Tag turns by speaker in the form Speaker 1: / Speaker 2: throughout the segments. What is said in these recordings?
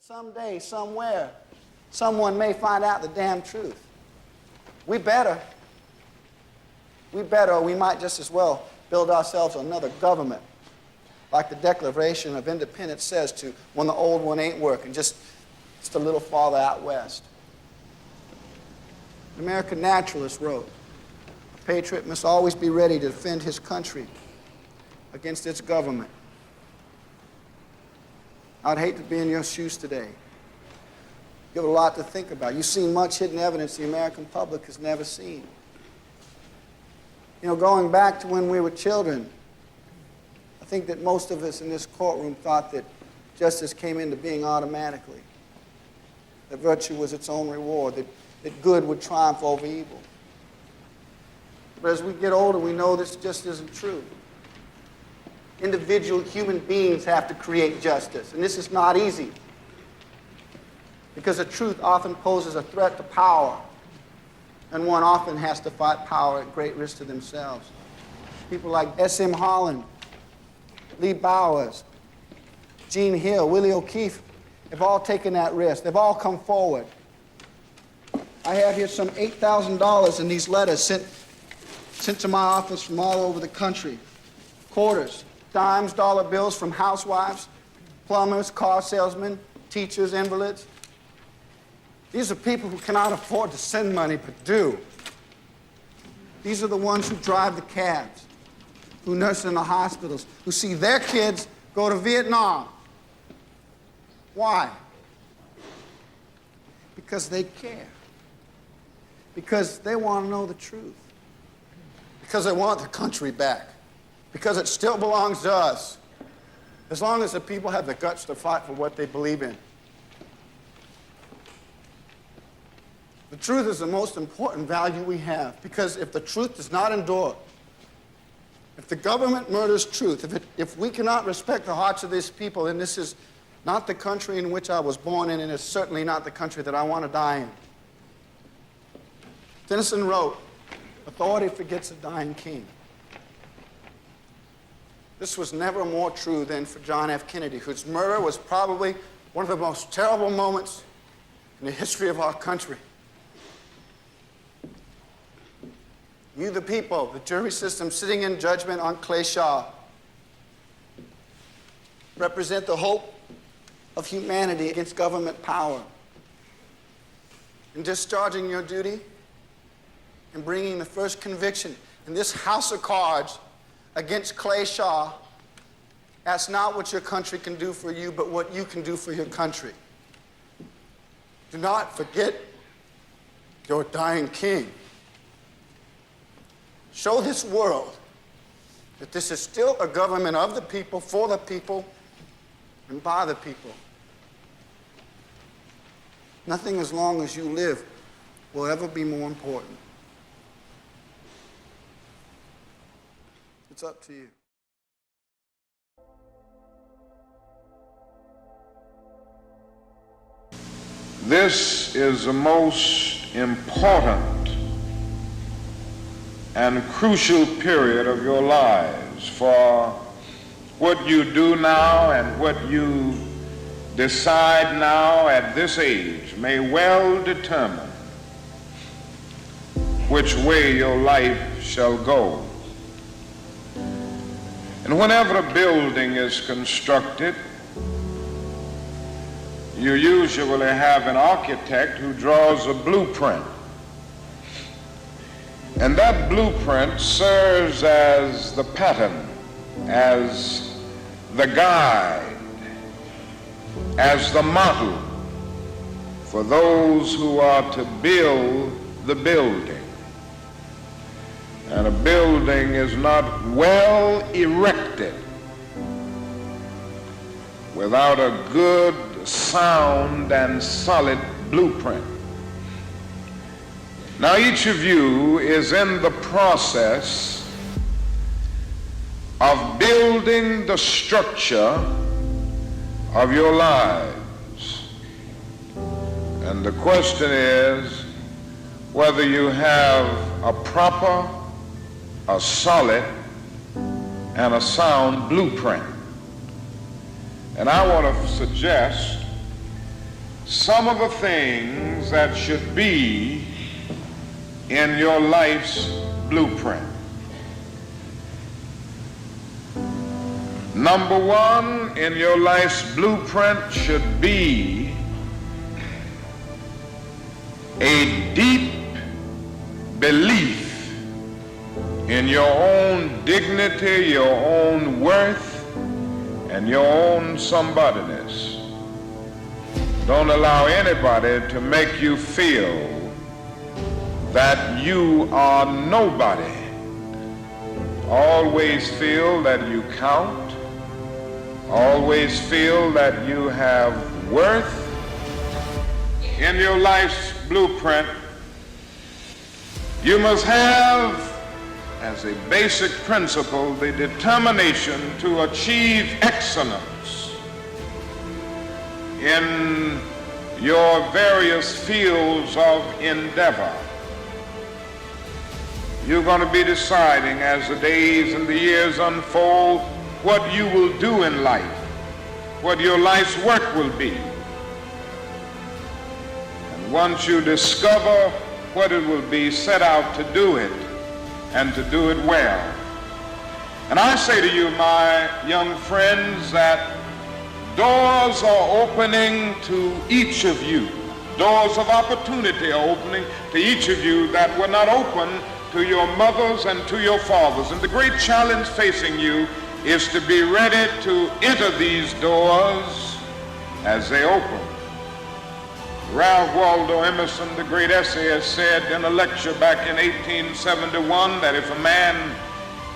Speaker 1: Someday, somewhere, someone may find out the damn truth. We better, or we might just as well build ourselves another government, like the Declaration of Independence says to when the old one ain't working, just a little farther out west. The American naturalist wrote, "A patriot must always be ready to defend his country against its government." I'd hate to be in your shoes today. You have a lot to think about. You've seen much hidden evidence the American public has never seen. You know, going back to when we were children, I think that most of us in this courtroom thought that justice came into being automatically, that virtue was its own reward, that good would triumph over evil. But as we get older, we know this just isn't true. Individual human beings have to create justice, and this is not easy, because the truth often poses a threat to power, and one often has to fight power at great risk to themselves. People like S.M. Holland, Lee Bowers, Gene Hill, Willie O'Keefe have all taken that risk. They've all come forward. I have here some $8,000 in these letters sent to my office from all over the country. Quarters, dimes, dollar bills from housewives, plumbers, car salesmen, teachers, invalids. These are people who cannot afford to send money, but do. These are the ones who drive the cabs, who nurse in the hospitals, who see their kids go to Vietnam. Why? Because they care. Because they want to know the truth. Because they want the country back. Because it still belongs to us, as long as the people have the guts to fight for what they believe in. The truth is the most important value we have, because if the truth does not endure, if the government murders truth, if we cannot respect the hearts of these people, then this is not the country in which I was born in, and it's certainly not the country that I want to die in. Tennyson wrote, "Authority forgets a dying king." This was never more true than for John F. Kennedy, whose murder was probably one of the most terrible moments in the history of our country. You, the people, the jury system sitting in judgment on Clay Shaw, represent the hope of humanity against government power. In discharging your duty and bringing the first conviction in this house of cards against Clay Shaw, that's not what your country can do for you, but what you can do for your country. Do not forget your dying king. Show this world that this is still a government of the people, for the people, and by the people. Nothing as long as you live will ever be more important. It's up to you.
Speaker 2: This is the most important and crucial period of your lives, for what you do now and what you decide now at this age may well determine which way your life shall go. And whenever a building is constructed, you usually have an architect who draws a blueprint. And that blueprint serves as the pattern, as the guide, as the model for those who are to build the building. And a building is not well erected without a good, sound, and solid blueprint. Now, each of you is in the process of building the structure of your lives. And the question is whether you have a proper, a solid, and a sound blueprint. And I want to suggest some of the things that should be in your life's blueprint. Number one in your life's blueprint should be a deep belief in your own dignity, your own worth, and your own somebodyness. Don't allow anybody to make you feel that you are nobody. Always feel that you count. Always feel that you have worth. In your life's blueprint, you must have, as a basic principle, the determination to achieve excellence in your various fields of endeavor. You're going to be deciding as the days and the years unfold what you will do in life, what your life's work will be. And once you discover what it will be, set out to do it and to do it well. And I say to you, my young friends, that doors are opening to each of you. Doors of opportunity are opening to each of you that were not open to your mothers and to your fathers. And the great challenge facing you is to be ready to enter these doors as they open. Ralph Waldo Emerson, the great essayist, said in a lecture back in 1871 that if a man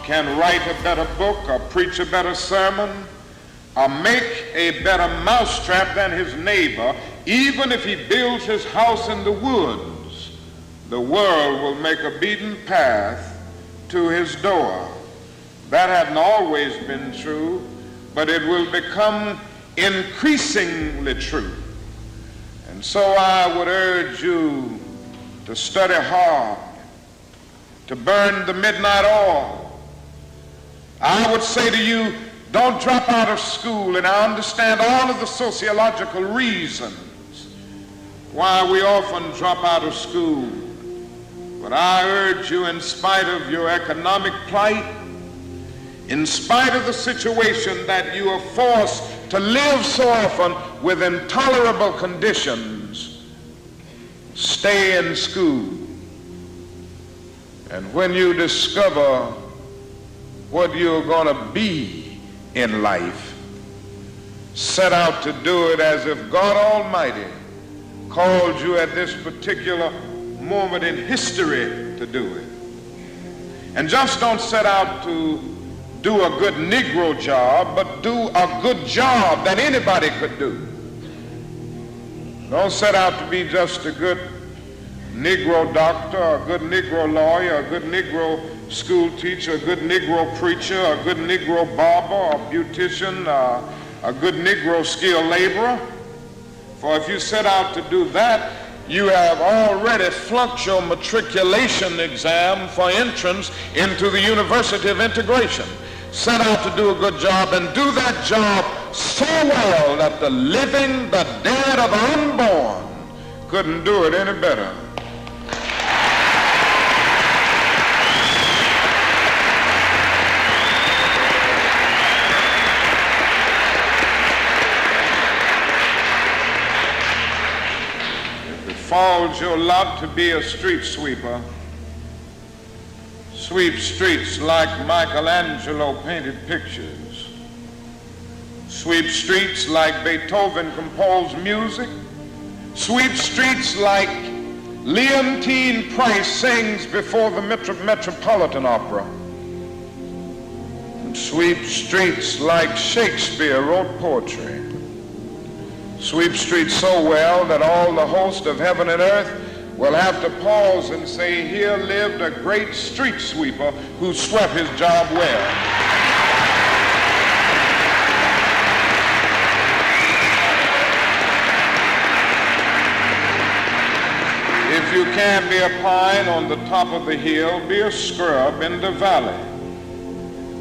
Speaker 2: can write a better book or preach a better sermon or make a better mousetrap than his neighbor, even if he builds his house in the woods, the world will make a beaten path to his door. That hadn't always been true, but it will become increasingly true. And so I would urge you to study hard, to burn the midnight oil. I would say to you, don't drop out of school, and I understand all of the sociological reasons why we often drop out of school. But I urge you, in spite of your economic plight, in spite of the situation that you are forced to live so often with intolerable conditions, stay in school. And when you discover what you're going to be in life, set out to do it as if God Almighty called you at this particular moment in history to do it. And just don't set out to do a good Negro job, but do a good job that anybody could do. Don't set out to be just a good Negro doctor, a good Negro lawyer, a good Negro school teacher, a good Negro preacher, a good Negro barber, a beautician, a good Negro skilled laborer. For if you set out to do that, you have already flunked your matriculation exam for entrance into the University of Integration. Set out to do a good job and do that job so well that the living, the dead, or the unborn couldn't do it any better. If it falls your lot to be a street sweeper, sweep streets like Michelangelo painted pictures. Sweep streets like Beethoven composed music. Sweep streets like Leontine Price sings before the Metropolitan Opera. And sweep streets like Shakespeare wrote poetry. Sweep streets so well that all the host of heaven and earth will have to pause and say, here lived a great street sweeper who swept his job well. If you can't be a pine on the top of the hill, be a scrub in the valley.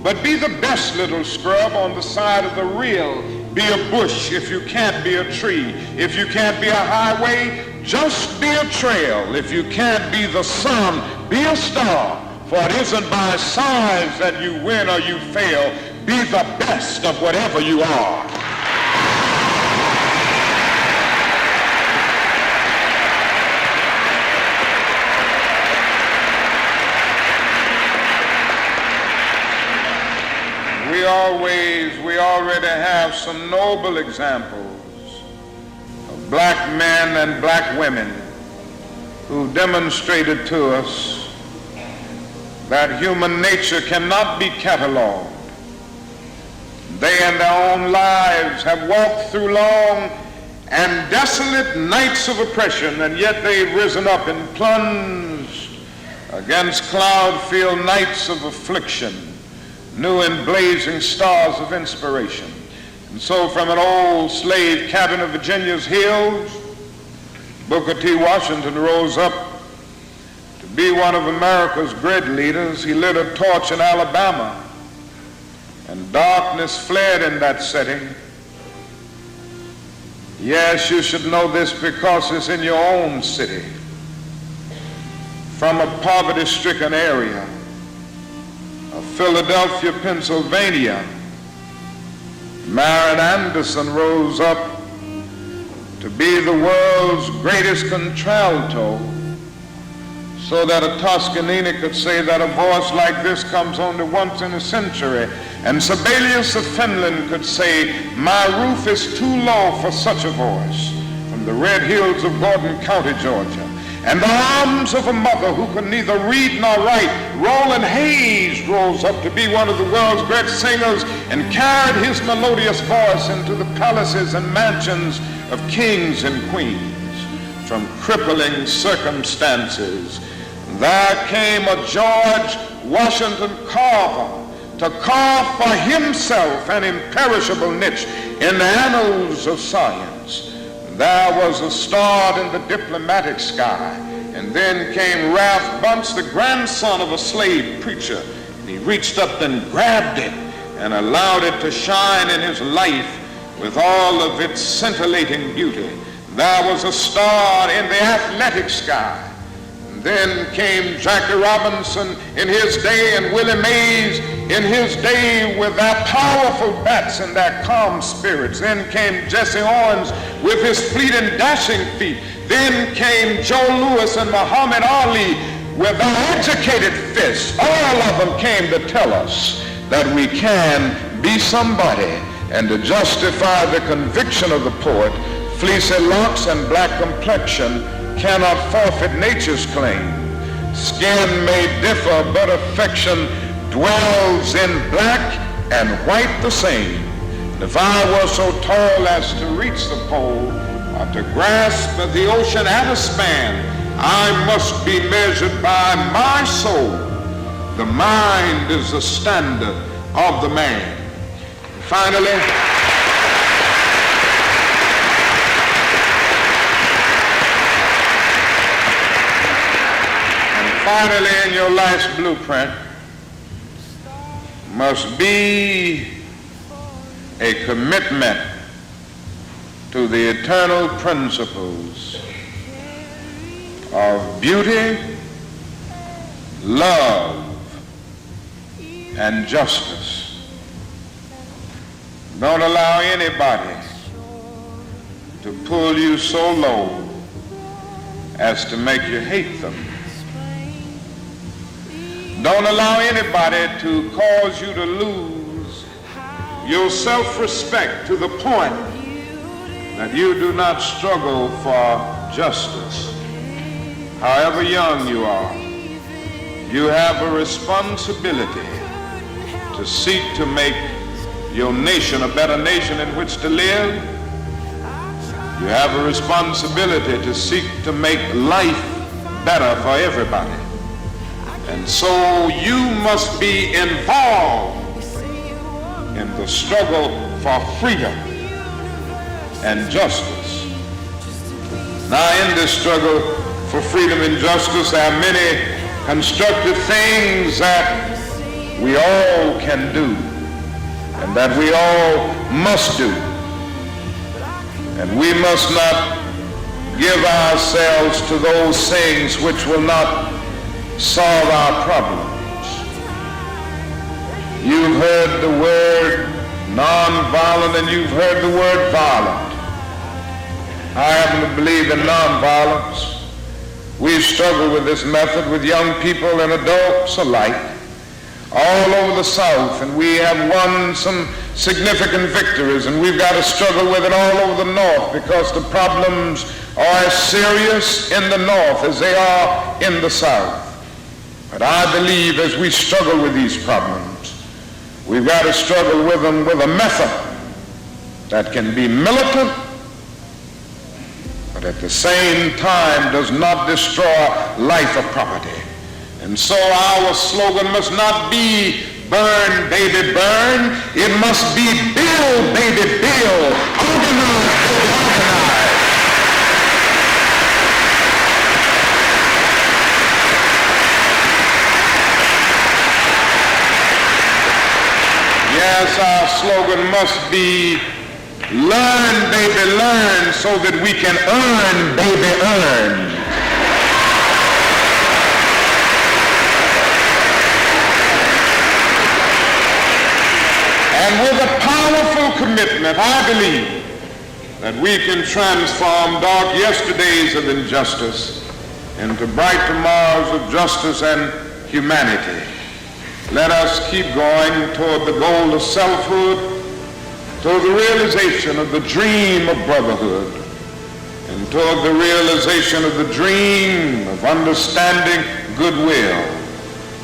Speaker 2: But be the best little scrub on the side of the real be a bush. If you can't be a tree, if you can't be a highway, just be a trail. If you can't be the sun, be a star. For it isn't by size that you win or you fail. Be the best of whatever you are. We already have some noble examples of black men and black women who demonstrated to us that human nature cannot be cataloged. They in their own lives have walked through long and desolate nights of oppression, and yet they've risen up and plunged against cloud-filled nights of affliction, new and blazing stars of inspiration. And so from an old slave cabin of Virginia's hills, Booker T. Washington rose up to be one of America's great leaders. He lit a torch in Alabama, and darkness fled in that setting. Yes, you should know this because it's in your own city. From a poverty-stricken area of Philadelphia, Pennsylvania, Marion Anderson rose up to be the world's greatest contralto, so that a Toscanini could say that a voice like this comes only once in a century. And Sibelius of Finland could say, my roof is too low for such a voice, from the red hills of Gordon County, Georgia. And the arms of a mother who could neither read nor write, Roland Hayes rose up to be one of the world's great singers and carried his melodious voice into the palaces and mansions of kings and queens. From crippling circumstances, there came a George Washington Carver to carve for himself an imperishable niche in the annals of science. There was a star in the diplomatic sky, and then came Ralph Bunce, the grandson of a slave preacher, and he reached up and grabbed it and allowed it to shine in his life with all of its scintillating beauty. There was a star in the athletic sky. And then came Jackie Robinson in his day, and Willie Mays in his day with their powerful bats and their calm spirits. Then came Jesse Owens with his fleet and dashing feet. Then came Joe Louis and Muhammad Ali with their educated fists. All of them came to tell us that we can be somebody, and to justify the conviction of the poet, fleecy locks and black complexion cannot forfeit nature's claim. Skin may differ, but affection dwells in black and white the same. And if I were so tall as to reach the pole, or to grasp the ocean at a span, I must be measured by my soul. The mind is the standard of the man. And finally, in your life's blueprint must be a commitment to the eternal principles of beauty, love, and justice. Don't allow anybody to pull you so low as to make you hate them. Don't allow anybody to cause you to lose your self-respect to the point that you do not struggle for justice. However young you are, you have a responsibility to seek to make your nation a better nation in which to live. You have a responsibility to seek to make life better for everybody. And so you must be involved in the struggle for freedom and justice. Now, in this struggle for freedom and justice, there are many constructive things that we all can do and that we all must do. And we must not give ourselves to those things which will not solve our problems. You've heard the word nonviolent and you've heard the word violent. I happen to believe in nonviolence. We've struggled with this method with young people and adults alike all over the South, and we have won some significant victories, and we've got to struggle with it all over the North because the problems are as serious in the North as they are in the South. But I believe as we struggle with these problems, we've got to struggle with them with a method that can be militant, but at the same time does not destroy life or property. And so our slogan must not be burn, baby, burn. It must be build, baby, build. Organize, baby, organize. Yes, our slogan must be learn, baby, learn, so that we can earn, baby, earn. And with a powerful commitment, I believe that we can transform dark yesterdays of injustice into bright tomorrows of justice and humanity. Let us keep going toward the goal of selfhood, toward the realization of the dream of brotherhood, and toward the realization of the dream of understanding goodwill.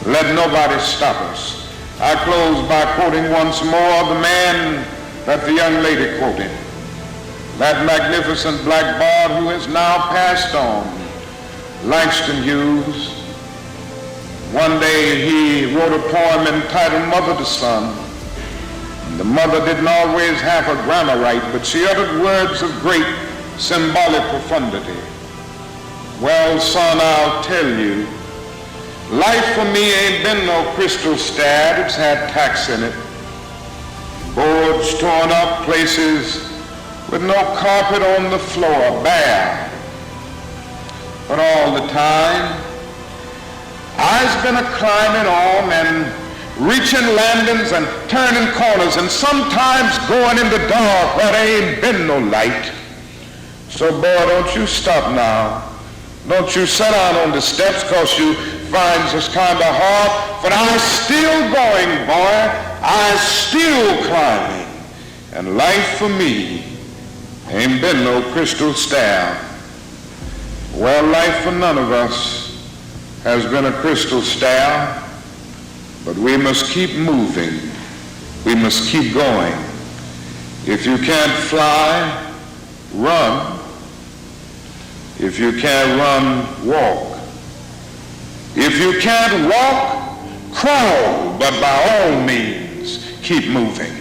Speaker 2: Let nobody stop us. I close by quoting once more the man that the young lady quoted, that magnificent black bard who has now passed on, Langston Hughes. One day he wrote a poem entitled Mother to Son. The mother didn't always have her grammar right, but she uttered words of great symbolic profundity. Well, son, I'll tell you, life for me ain't been no crystal stad. It's had tacks in it. Boards torn up, places with no carpet on the floor, bare. But all the time, I's been a-climbing on and reaching landings and turning corners and sometimes going in the dark where there ain't been no light. So, boy, don't you stop now. Don't you sit down on the steps because you find this kind of hard. But I'm still going, boy. I'm still climbing. And life for me ain't been no crystal stair. Well, life for none of us has been a crystal stair, but we must keep moving. We must keep going. If you can't fly, run. If you can't run, walk. If you can't walk, crawl, but by all means, keep moving.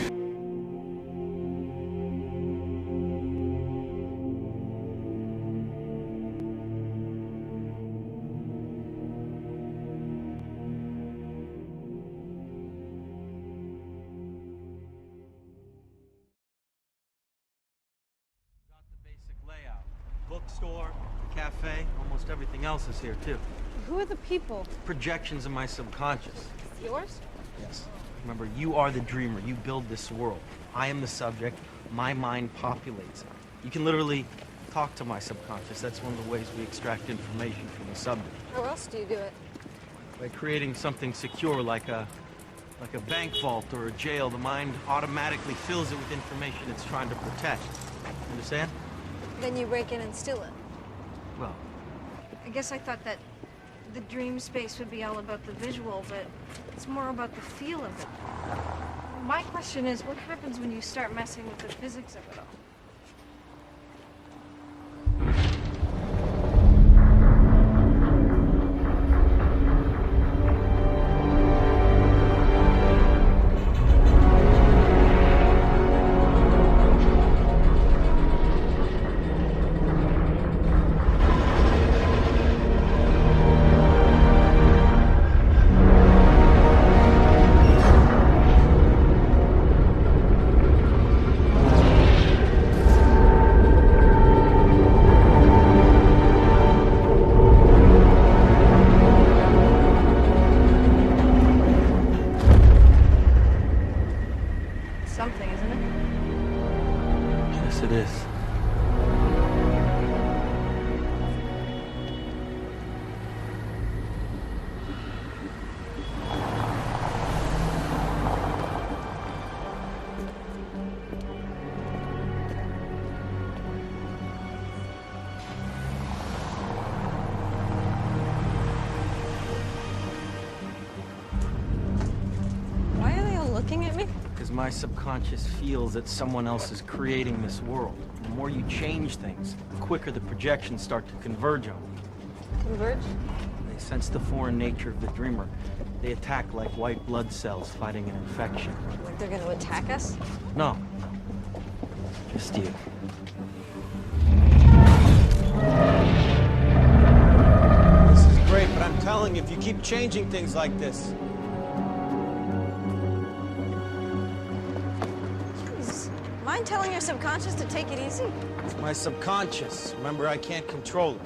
Speaker 3: Bookstore, cafe, almost everything else is here too.
Speaker 4: Who are the people?
Speaker 3: Projections of my subconscious.
Speaker 4: Yours?
Speaker 3: Yes. Remember, you are the dreamer. You build this world. I am the subject. My mind populates it. You can literally talk to my subconscious. That's one of the ways we extract information from the subject.
Speaker 4: How else do you do it?
Speaker 3: By creating something secure like a bank vault or a jail, the mind automatically fills it with information it's trying to protect. Understand?
Speaker 4: Then you break in and steal it.
Speaker 3: Well,
Speaker 4: I guess I thought that the dream space would be all about the visual, but it's more about the feel of it. My question is, what happens when you start messing with the physics of it all?
Speaker 3: my subconscious feels that someone else is creating this world. The more you change things, the quicker the projections start to converge on them.
Speaker 4: Converge?
Speaker 3: They sense the foreign nature of the dreamer. They attack like white blood cells fighting an infection.
Speaker 4: Like they're gonna attack us?
Speaker 3: No. Just you.
Speaker 5: This is great, but I'm telling you, if you keep changing things like this...
Speaker 4: Jeez. Mind telling your subconscious to take it easy?
Speaker 5: It's my subconscious. Remember, I can't control it.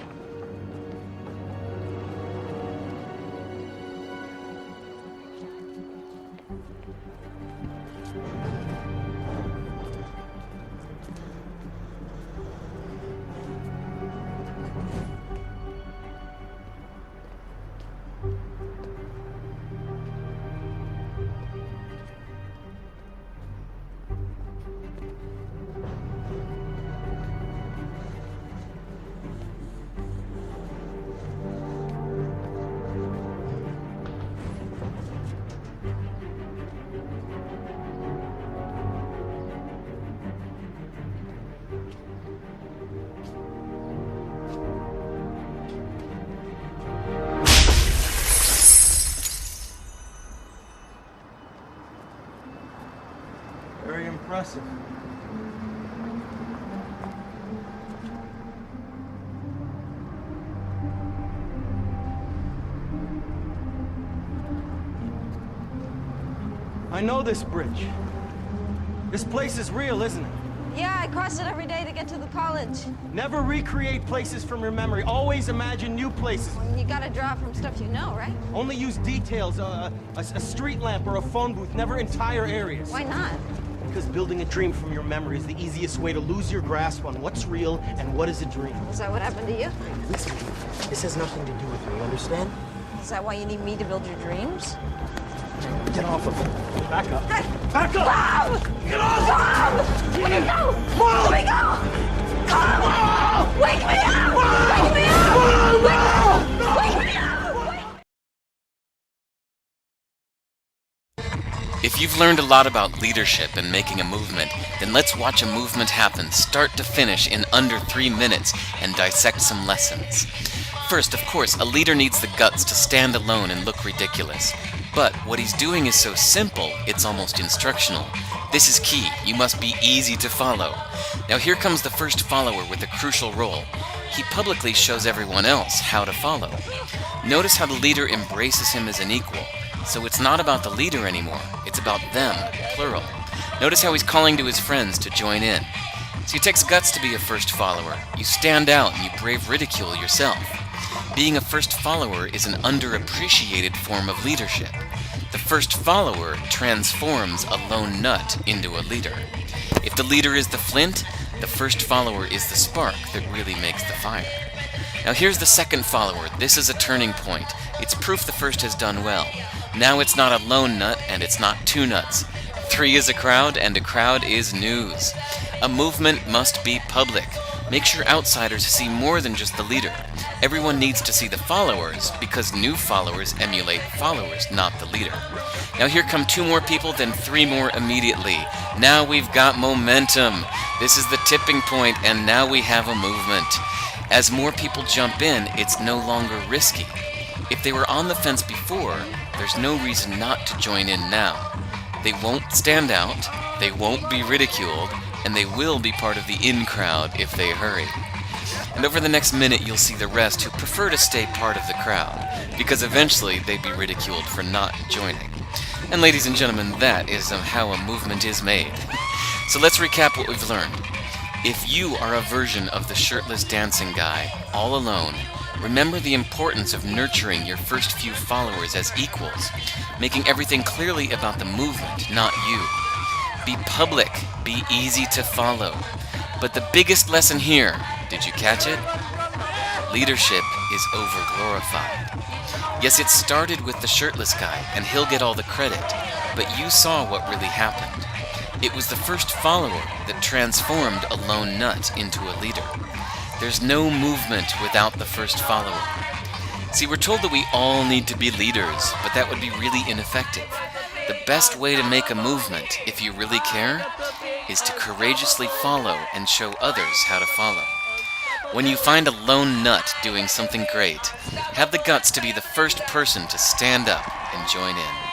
Speaker 3: Very impressive. I know this bridge. This place is real, isn't it?
Speaker 4: Yeah, I cross it every day to get to the college.
Speaker 3: Never recreate places from your memory. Always imagine new places.
Speaker 4: You gotta draw from stuff you know, right?
Speaker 3: Only use details, a street lamp or a phone booth, never entire areas.
Speaker 4: Why not?
Speaker 3: Because building a dream from your memory is the easiest way to lose your grasp on what's real and what is a dream.
Speaker 4: Is that what happened to you?
Speaker 3: Listen, this has nothing to do with me, understand?
Speaker 4: Is that why you need me to build your dreams?
Speaker 3: Get off of me. Back up.
Speaker 4: Hey!
Speaker 3: Back up!
Speaker 4: Tom!
Speaker 3: Get off!
Speaker 4: Tom! Let me go! Let me go! Tom! Wake me up! Wake me up! Wake me up!
Speaker 6: If you've learned a lot about leadership and making a movement, then let's watch a movement happen start to finish in under 3 minutes and dissect some lessons. First, of course, a leader needs the guts to stand alone and look ridiculous. But what he's doing is so simple, it's almost instructional. This is key. You must be easy to follow. Now here comes the first follower with a crucial role. He publicly shows everyone else how to follow. Notice how the leader embraces him as an equal. So it's not about the leader anymore, it's about them, plural. Notice how he's calling to his friends to join in. So it takes guts to be a first follower. You stand out and you brave ridicule yourself. Being a first follower is an underappreciated form of leadership. The first follower transforms a lone nut into a leader. If the leader is the flint, the first follower is the spark that really makes the fire. Now here's the second follower. This is a turning point. It's proof the first has done well. Now it's not a lone nut and it's not two nuts. 3 is a crowd and a crowd is news. A movement must be public. Make sure outsiders see more than just the leader. Everyone needs to see the followers because new followers emulate followers, not the leader. Now here come 2 more people, then 3 more immediately. Now we've got momentum. This is the tipping point, and now we have a movement. As more people jump in, it's no longer risky. If they were on the fence before, there's no reason not to join in now. They won't stand out, they won't be ridiculed, and they will be part of the in crowd if they hurry. And over the next minute you'll see the rest who prefer to stay part of the crowd, because eventually they'd be ridiculed for not joining. And ladies and gentlemen, that is how a movement is made. So let's recap what we've learned. If you are a version of the shirtless dancing guy, all alone, remember the importance of nurturing your first few followers as equals, making everything clearly about the movement, not you. Be public, be easy to follow. But the biggest lesson here, did you catch it? Leadership is overglorified. Yes, it started with the shirtless guy, and he'll get all the credit, but you saw what really happened. It was the first follower that transformed a lone nut into a leader. There's no movement without the first follower. See, we're told that we all need to be leaders, but that would be really ineffective. The best way to make a movement, if you really care, is to courageously follow and show others how to follow. When you find a lone nut doing something great, have the guts to be the first person to stand up and join in.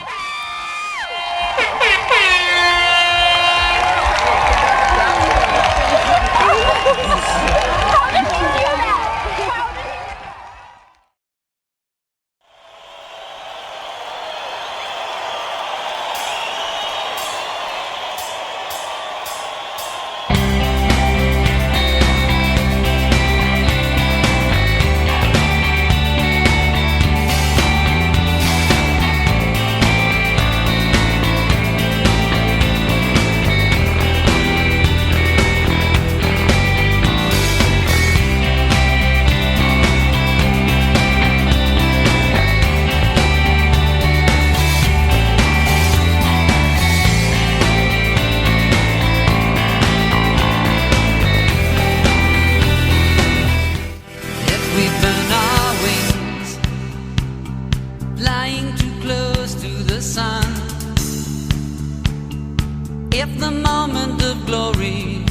Speaker 7: If the moment of glory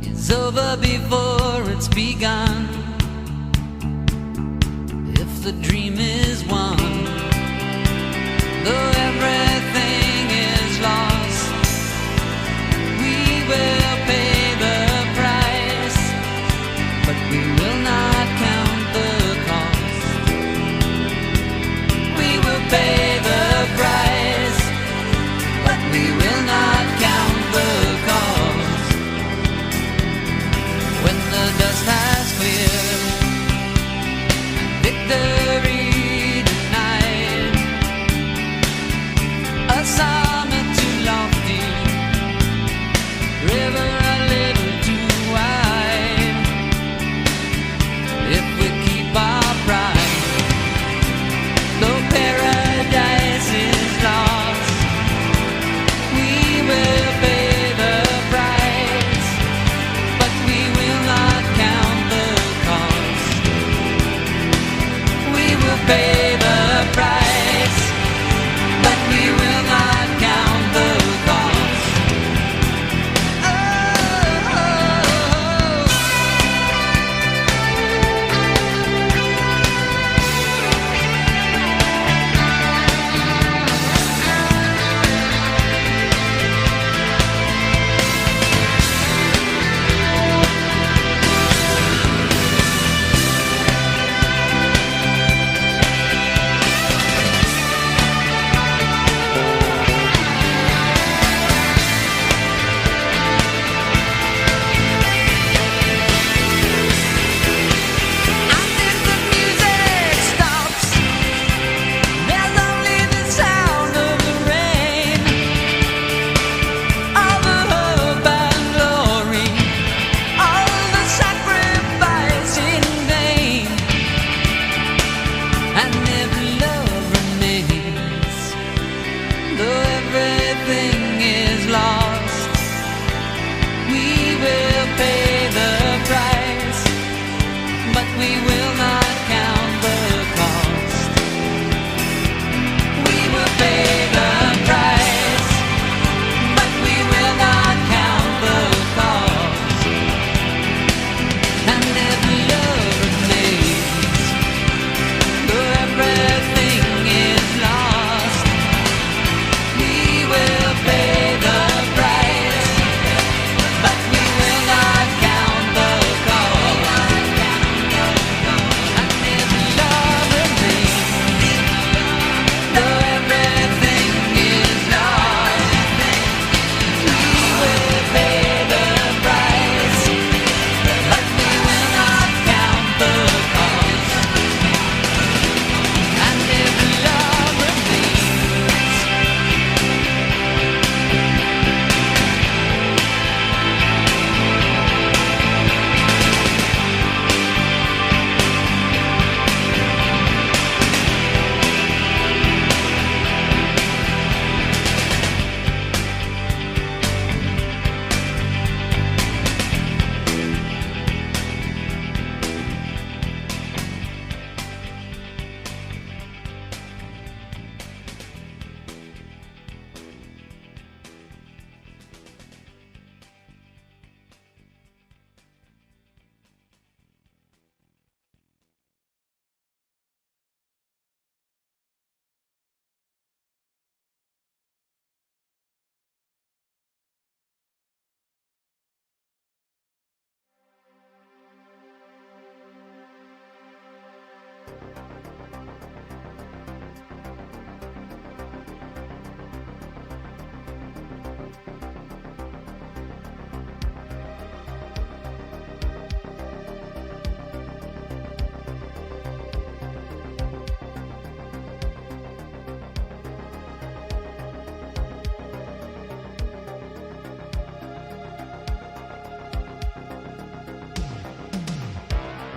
Speaker 7: is over before it's begun, if the dream is won, though everything is lost, we will pay the price, but we will not count the cost. We will pay the price, but we will not count the cost. When the dust has cleared, victory denied, a summit too lofty, river a little too wide,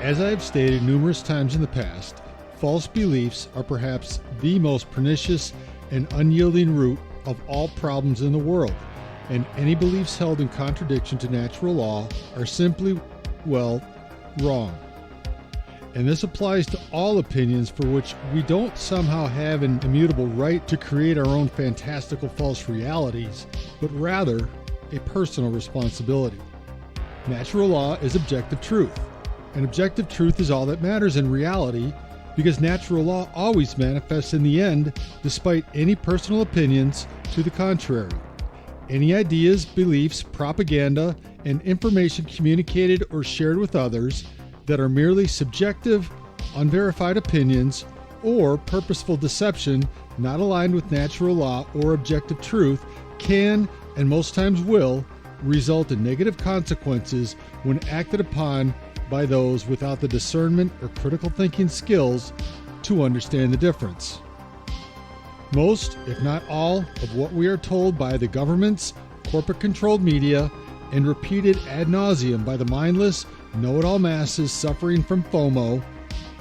Speaker 8: As I have stated numerous times in the past, false beliefs are perhaps the most pernicious and unyielding root of all problems in the world, and any beliefs held in contradiction to natural law are simply, well, wrong. And this applies to all opinions for which we don't somehow have an immutable right to create our own fantastical false realities, but rather a personal responsibility. Natural law is objective truth, and objective truth is all that matters in reality, because natural law always manifests in the end despite any personal opinions to the contrary. Any ideas, beliefs, propaganda, and information communicated or shared with others that are merely subjective, unverified opinions, or purposeful deception not aligned with natural law or objective truth can, and most times will, result in negative consequences when acted upon by those without the discernment or critical thinking skills to understand the difference. Most, if not all, of what we are told by the governments, corporate-controlled media, and repeated ad nauseum by the mindless, know-it-all masses suffering from FOMO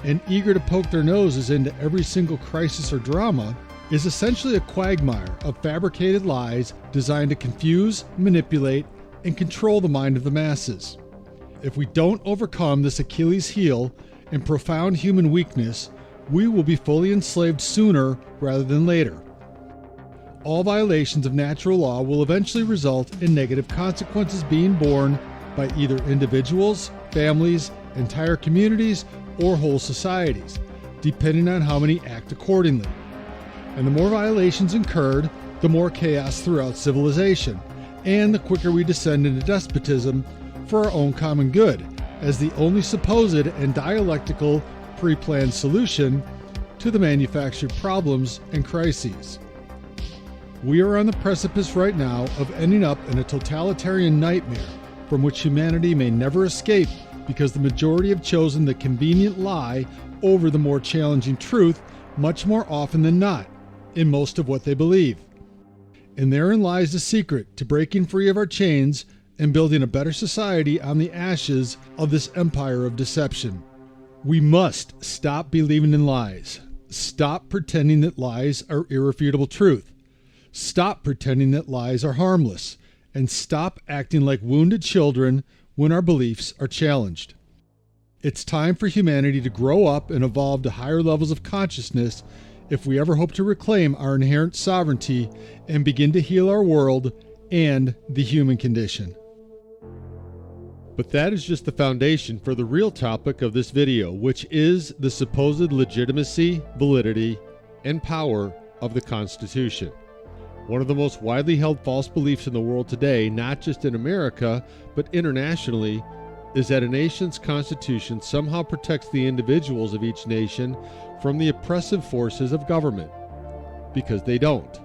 Speaker 8: and eager to poke their noses into every single crisis or drama, is essentially a quagmire of fabricated lies designed to confuse, manipulate, and control the mind of the masses. If we don't overcome this Achilles heel and profound human weakness, we will be fully enslaved sooner rather than later. All violations of natural law will eventually result in negative consequences being borne by either individuals, families, entire communities, or whole societies, depending on how many act accordingly. And the more violations incurred, the more chaos throughout civilization, and the quicker we descend into despotism for our own common good, as the only supposed and dialectical pre-planned solution to the manufactured problems and crises. We are on the precipice right now of ending up in a totalitarian nightmare from which humanity may never escape because the majority have chosen the convenient lie over the more challenging truth much more often than not in most of what they believe. And therein lies the secret to breaking free of our chains and building a better society on the ashes of this empire of deception. We must stop believing in lies. Stop pretending that lies are irrefutable truth. Stop pretending that lies are harmless. And stop acting like wounded children when our beliefs are challenged. It's time for humanity to grow up and evolve to higher levels of consciousness if we ever hope to reclaim our inherent sovereignty and begin to heal our world and the human condition. But that is just the foundation for the real topic of this video, which is the supposed legitimacy, validity, and power of the Constitution. One of the most widely held false beliefs in the world today, not just in America, but internationally, is that a nation's constitution somehow protects the individuals of each nation from the oppressive forces of government, because they don't.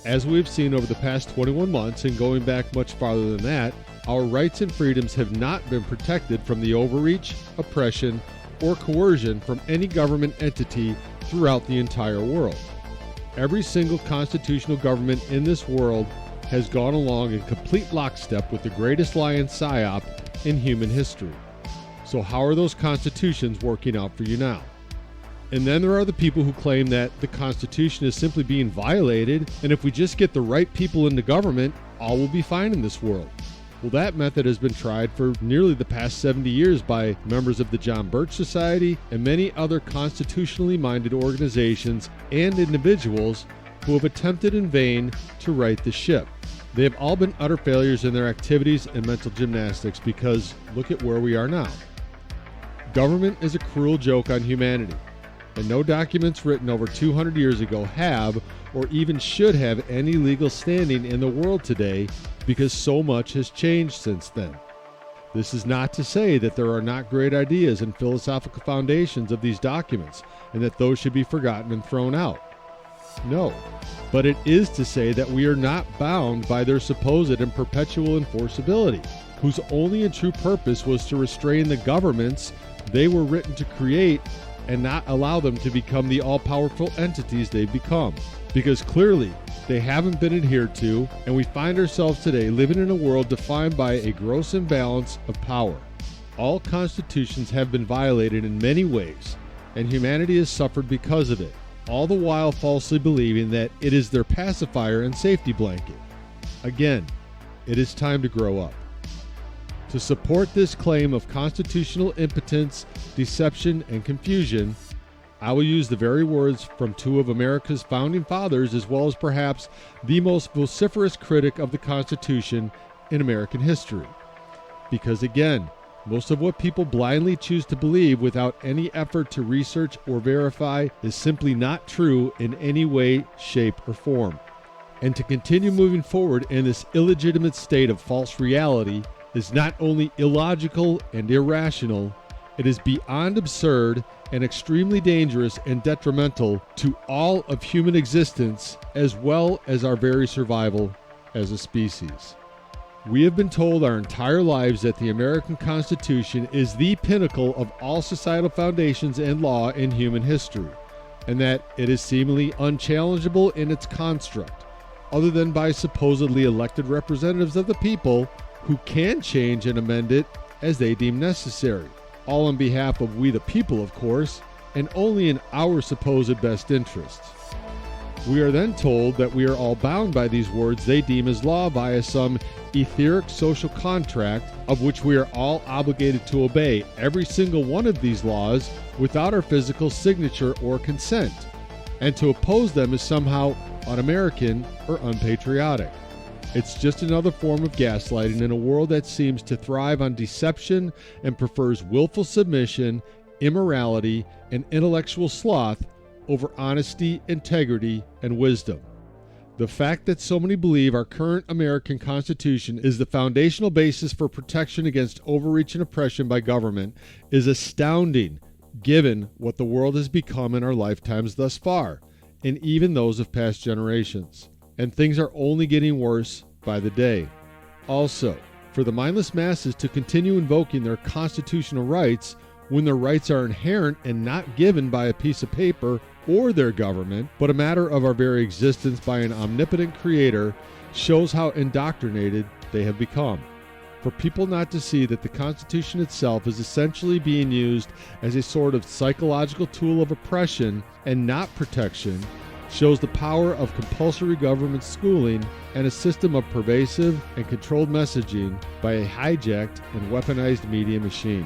Speaker 8: As we've seen over the past 21 months and going back much farther than that, our rights and freedoms have not been protected from the overreach, oppression, or coercion from any government entity throughout the entire world. Every single constitutional government in this world has gone along in complete lockstep with the greatest lie and psyop in human history. So how are those constitutions working out for you now? And then there are the people who claim that the Constitution is simply being violated, and if we just get the right people into government, all will be fine in this world. Well, that method has been tried for nearly the past 70 years by members of the John Birch Society and many other constitutionally minded organizations and individuals who have attempted in vain to right the ship. They have all been utter failures in their activities and mental gymnastics because look at where we are now. Government is a cruel joke on humanity, and no documents written over 200 years ago have or even should have any legal standing in the world today because so much has changed since then. This is not to say that there are not great ideas and philosophical foundations of these documents and that those should be forgotten and thrown out. No, but it is to say that we are not bound by their supposed and perpetual enforceability, whose only and true purpose was to restrain the governments they were written to create and not allow them to become the all-powerful entities they've become. Because clearly, they haven't been adhered to, and we find ourselves today living in a world defined by a gross imbalance of power. All constitutions have been violated in many ways, and humanity has suffered because of it, all the while falsely believing that it is their pacifier and safety blanket. Again, it is time to grow up. To support this claim of constitutional impotence, deception, and confusion, I will use the very words from two of America's founding fathers, as well as perhaps the most vociferous critic of the Constitution in American history. Because again, most of what people blindly choose to believe without any effort to research or verify is simply not true in any way, shape, or form. And to continue moving forward in this illegitimate state of false reality is not only illogical and irrational, it is beyond absurd and extremely dangerous and detrimental to all of human existence as well as our very survival as a species. We have been told our entire lives that the American Constitution is the pinnacle of all societal foundations and law in human history, and that it is seemingly unchallengeable in its construct, other than by supposedly elected representatives of the people who can change and amend it as they deem necessary, all on behalf of we the people, of course, and only in our supposed best interests. We are then told that we are all bound by these words they deem as law via some etheric social contract of which we are all obligated to obey every single one of these laws without our physical signature or consent, and to oppose them is somehow un-American or unpatriotic. It's just another form of gaslighting in a world that seems to thrive on deception and prefers willful submission, immorality, and intellectual sloth over honesty, integrity, and wisdom. The fact that so many believe our current American Constitution is the foundational basis for protection against overreach and oppression by government is astounding, given what the world has become in our lifetimes thus far, and even those of past generations. And things are only getting worse by the day. Also, for the mindless masses to continue invoking their constitutional rights when their rights are inherent and not given by a piece of paper or their government, but a matter of our very existence by an omnipotent creator, shows how indoctrinated they have become. For people not to see that the Constitution itself is essentially being used as a sort of psychological tool of oppression and not protection shows the power of compulsory government schooling and a system of pervasive and controlled messaging by a hijacked and weaponized media machine.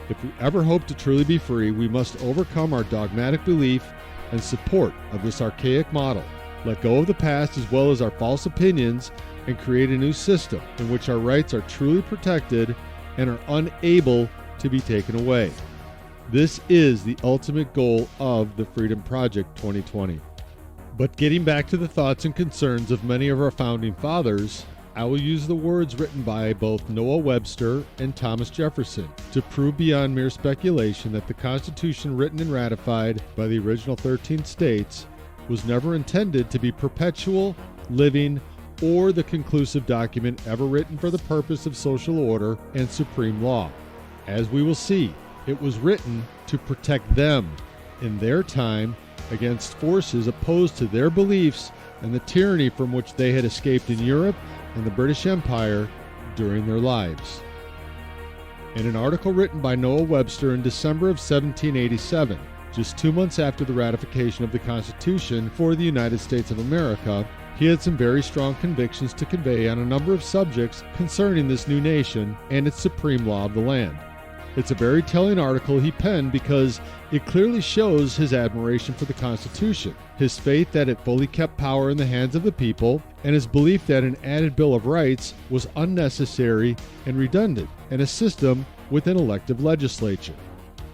Speaker 8: If we ever hope to truly be free, we must overcome our dogmatic belief and support of this archaic model, let go of the past as well as our false opinions, and create a new system in which our rights are truly protected and are unable to be taken away. This is the ultimate goal of the Freedom Project 2020. But getting back to the thoughts and concerns of many of our founding fathers, I will use the words written by both Noah Webster and Thomas Jefferson to prove beyond mere speculation that the Constitution written and ratified by the original 13 states was never intended to be perpetual, living, or the conclusive document ever written for the purpose of social order and supreme law. As we will see, it was written to protect them in their time against forces opposed to their beliefs and the tyranny from which they had escaped in Europe and the British Empire during their lives. In an article written by Noah Webster in December of 1787, just 2 months after the ratification of the Constitution for the United States of America, he had some very strong convictions to convey on a number of subjects concerning this new nation and its supreme law of the land. It's a very telling article he penned because it clearly shows his admiration for the Constitution, his faith that it fully kept power in the hands of the people, and his belief that an added Bill of Rights was unnecessary and redundant, and a system with an elective legislature.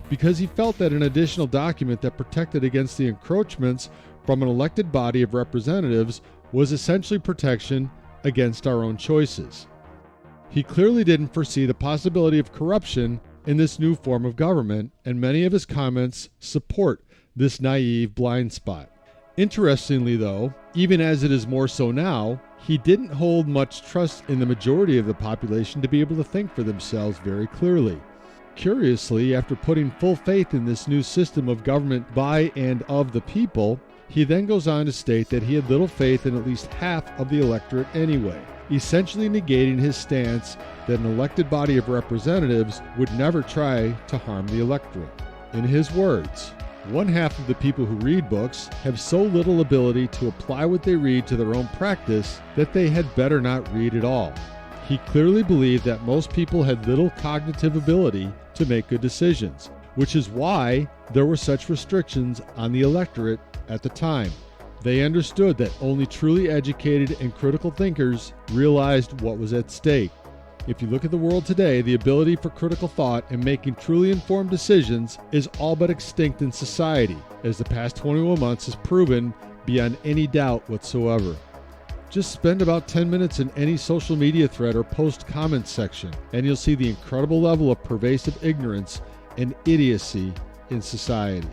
Speaker 8: Because he felt that an additional document that protected against the encroachments from an elected body of representatives was essentially protection against our own choices. He clearly didn't foresee the possibility of corruption in this new form of government, and many of his comments support this naive blind spot. Interestingly, though, even as it is more so now, he didn't hold much trust in the majority of the population to be able to think for themselves very clearly. Curiously, after putting full faith in this new system of government by and of the people, he then goes on to state that he had little faith in at least half of the electorate anyway, essentially negating his stance that an elected body of representatives would never try to harm the electorate. In his words, one half of the people who read books have so little ability to apply what they read to their own practice that they had better not read at all. He clearly believed that most people had little cognitive ability to make good decisions, which is why there were such restrictions on the electorate at the time. They understood that only truly educated and critical thinkers realized what was at stake. If you look at the world today, the ability for critical thought and making truly informed decisions is all but extinct in society, as the past 21 months has proven beyond any doubt whatsoever. Just spend about 10 minutes in any social media thread or post comment section, and you'll see the incredible level of pervasive ignorance and idiocy in society.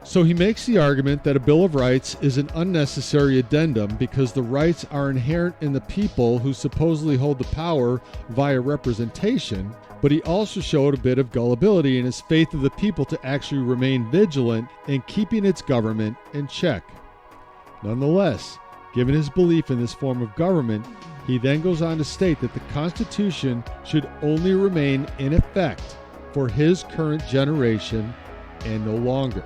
Speaker 8: So he makes the argument that a Bill of Rights is an unnecessary addendum because the rights are inherent in the people who supposedly hold the power via representation, but he also showed a bit of gullibility in his faith of the people to actually remain vigilant in keeping its government in check. Nonetheless, given his belief in this form of government, he then goes on to state that the Constitution should only remain in effect for his current generation and no longer.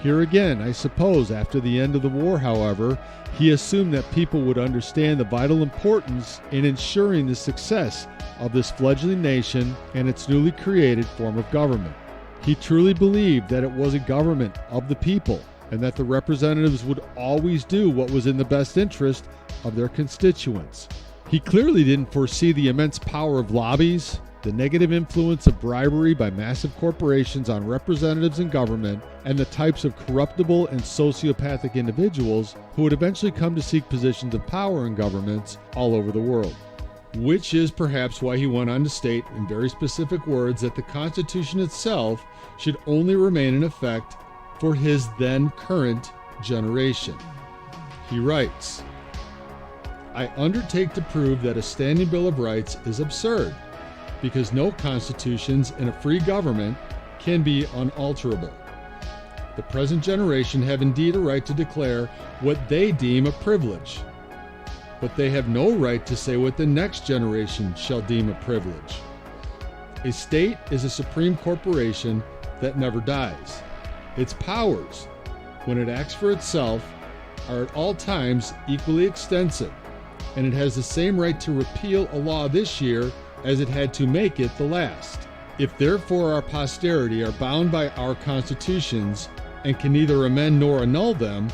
Speaker 8: Here again, I suppose after the end of the war, however, he assumed that people would understand the vital importance in ensuring the success of this fledgling nation and its newly created form of government. He truly believed that it was a government of the people and that the representatives would always do what was in the best interest of their constituents. He clearly didn't foresee the immense power of lobbies, the negative influence of bribery by massive corporations on representatives in government, and the types of corruptible and sociopathic individuals who would eventually come to seek positions of power in governments all over the world. Which is perhaps why he went on to state in very specific words that the Constitution itself should only remain in effect for his then current generation. He writes, "I undertake to prove that a standing Bill of Rights is absurd, because no constitutions in a free government can be unalterable. The present generation have indeed a right to declare what they deem a privilege, but they have no right to say what the next generation shall deem a privilege. A state is a supreme corporation that never dies. Its powers, when it acts for itself, are at all times equally extensive, and it has the same right to repeal a law this year as it had to make it the last. If therefore our posterity are bound by our constitutions and can neither amend nor annul them,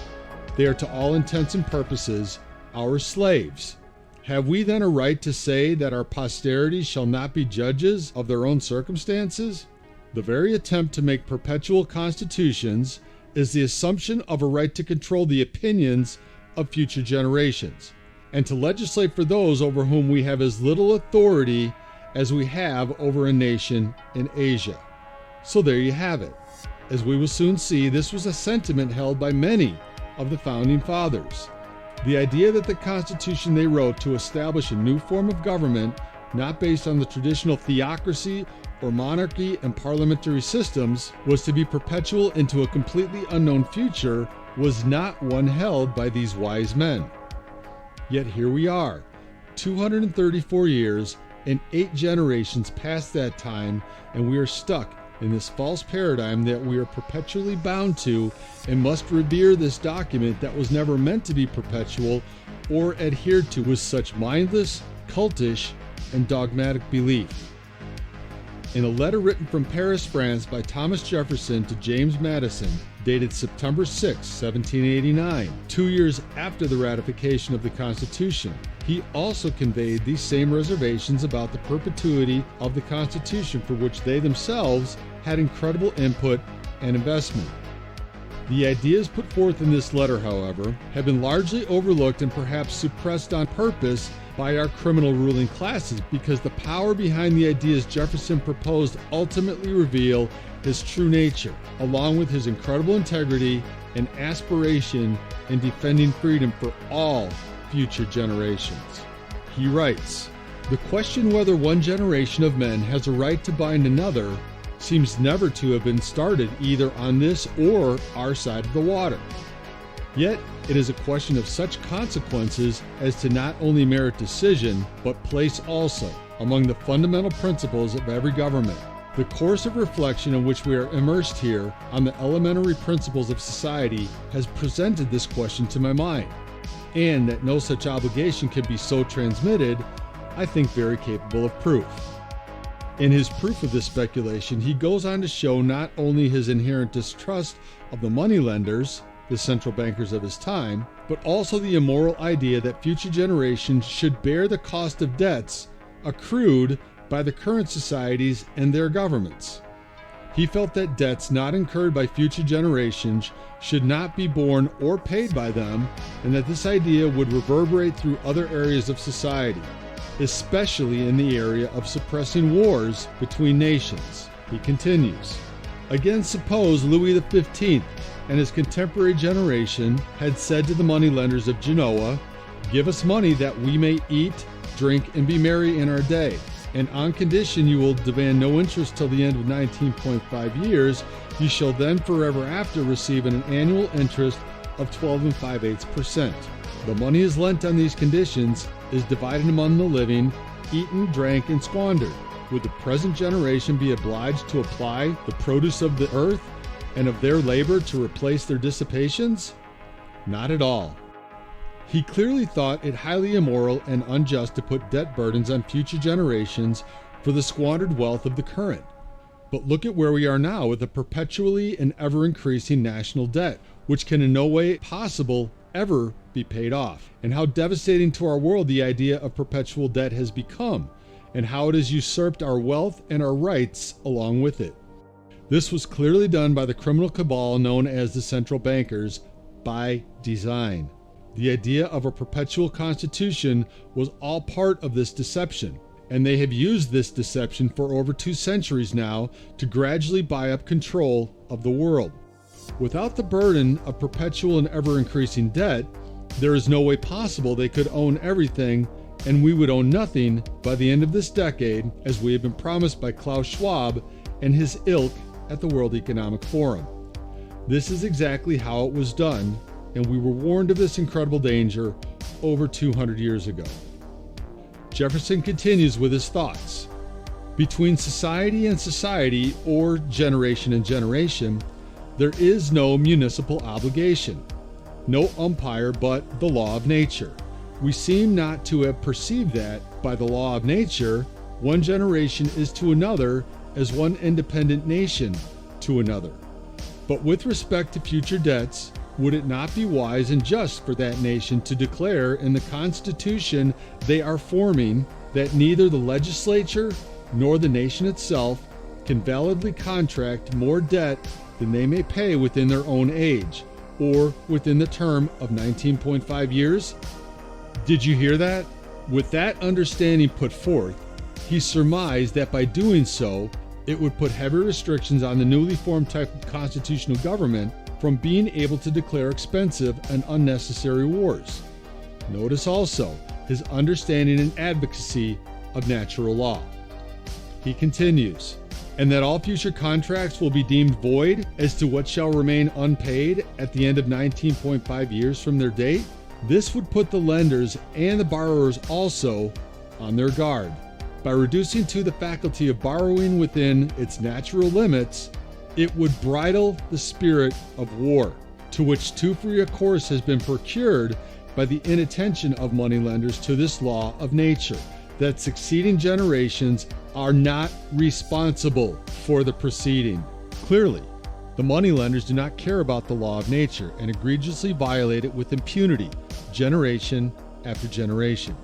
Speaker 8: they are to all intents and purposes our slaves. Have we then a right to say that our posterity shall not be judges of their own circumstances? The very attempt to make perpetual constitutions is the assumption of a right to control the opinions of future generations, and to legislate for those over whom we have as little authority as we have over a nation in Asia." So there you have it. As we will soon see, this was a sentiment held by many of the Founding Fathers. The idea that the Constitution they wrote to establish a new form of government, not based on the traditional theocracy or monarchy and parliamentary systems, was to be perpetual into a completely unknown future, was not one held by these wise men. Yet here we are, 234 years and 8 generations past that time, and we are stuck in this false paradigm that we are perpetually bound to and must revere this document that was never meant to be perpetual or adhered to with such mindless, cultish, and dogmatic belief. In a letter written from Paris, France by Thomas Jefferson to James Madison, dated September 6, 1789, 2 years after the ratification of the Constitution, he also conveyed these same reservations about the perpetuity of the Constitution, for which they themselves had incredible input and investment. The ideas put forth in this letter, however, have been largely overlooked and perhaps suppressed on purpose by our criminal ruling classes, because the power behind the ideas Jefferson proposed ultimately reveal his true nature, along with his incredible integrity and aspiration in defending freedom for all future generations. He writes, "The question whether one generation of men has a right to bind another seems never to have been started either on this or our side of the water. Yet, it is a question of such consequences as to not only merit decision, but place also among the fundamental principles of every government. The course of reflection in which we are immersed here on the elementary principles of society has presented this question to my mind, and that no such obligation can be so transmitted, I think very capable of proof. In his proof of this speculation, he goes on to show not only his inherent distrust of the moneylenders, the central bankers of his time, but also the immoral idea that future generations should bear the cost of debts accrued by the current societies and their governments. He felt that debts not incurred by future generations should not be borne or paid by them, and that this idea would reverberate through other areas of society, especially in the area of suppressing wars between nations. He continues, again, suppose Louis XV and his contemporary generation had said to the moneylenders of Genoa, "Give us money that we may eat, drink, and be merry in our day, and on condition you will demand no interest till the end of 19.5 years, you shall then forever after receive an annual interest of 12 5/8%. The money is lent on these conditions, is divided among the living, eaten, drank, and squandered. Would the present generation be obliged to apply the produce of the earth and of their labor to replace their dissipations? Not at all." He clearly thought it highly immoral and unjust to put debt burdens on future generations for the squandered wealth of the current. But look at where we are now with a perpetually and ever-increasing national debt, which can in no way possible ever be paid off, and how devastating to our world the idea of perpetual debt has become, and how it has usurped our wealth and our rights along with it. This was clearly done by the criminal cabal known as the central bankers by design. The idea of a perpetual constitution was all part of this deception, and they have used this deception for over 2 centuries now to gradually buy up control of the world. Without the burden of perpetual and ever-increasing debt, there is no way possible they could own everything, and we would own nothing by the end of this decade, as we have been promised by Klaus Schwab and his ilk at the World Economic Forum. This is exactly how it was done, and we were warned of this incredible danger over 200 years ago. Jefferson continues with his thoughts. Between society and society, or generation and generation, there is no municipal obligation, no umpire but the law of nature. We seem not to have perceived that, by the law of nature, one generation is to another as one independent nation to another. But with respect to future debts, would it not be wise and just for that nation to declare in the Constitution they are forming that neither the legislature nor the nation itself can validly contract more debt than they may pay within their own age, or within the term of 19.5 years? Did you hear that? With that understanding put forth, he surmised that by doing so, it would put heavy restrictions on the newly formed type of constitutional government from being able to declare expensive and unnecessary wars. Notice also his understanding and advocacy of natural law. He continues, and that all future contracts will be deemed void as to what shall remain unpaid at the end of 19.5 years from their date. This would put the lenders and the borrowers also on their guard. By reducing to the faculty of borrowing within its natural limits, it would bridle the spirit of war, to which too free a course has been procured by the inattention of moneylenders to this law of nature, that succeeding generations are not responsible for the preceding. Clearly, the moneylenders do not care about the law of nature and egregiously violate it with impunity, generation after generation.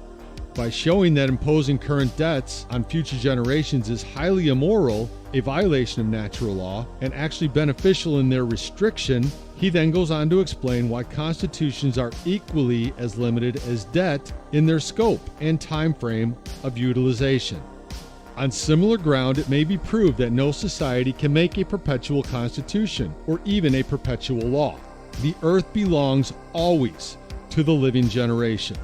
Speaker 8: By showing that imposing current debts on future generations is highly immoral, a violation of natural law, and actually beneficial in their restriction, he then goes on to explain why constitutions are equally as limited as debt in their scope and time frame of utilization. On similar ground, it may be proved that no society can make a perpetual constitution or even a perpetual law. The earth belongs always to the living generation.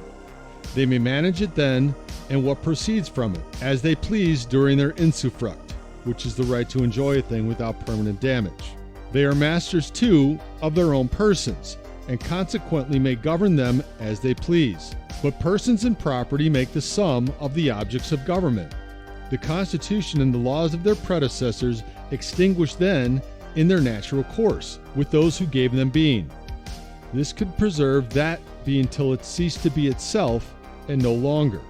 Speaker 8: They may manage it then and what proceeds from it as they please during their usufruct, which is the right to enjoy a thing without permanent damage. They are masters too of their own persons, and consequently may govern them as they please. But persons and property make the sum of the objects of government. The Constitution and the laws of their predecessors extinguish then in their natural course with those who gave them being. This could preserve that being till it ceased to be itself and no longer.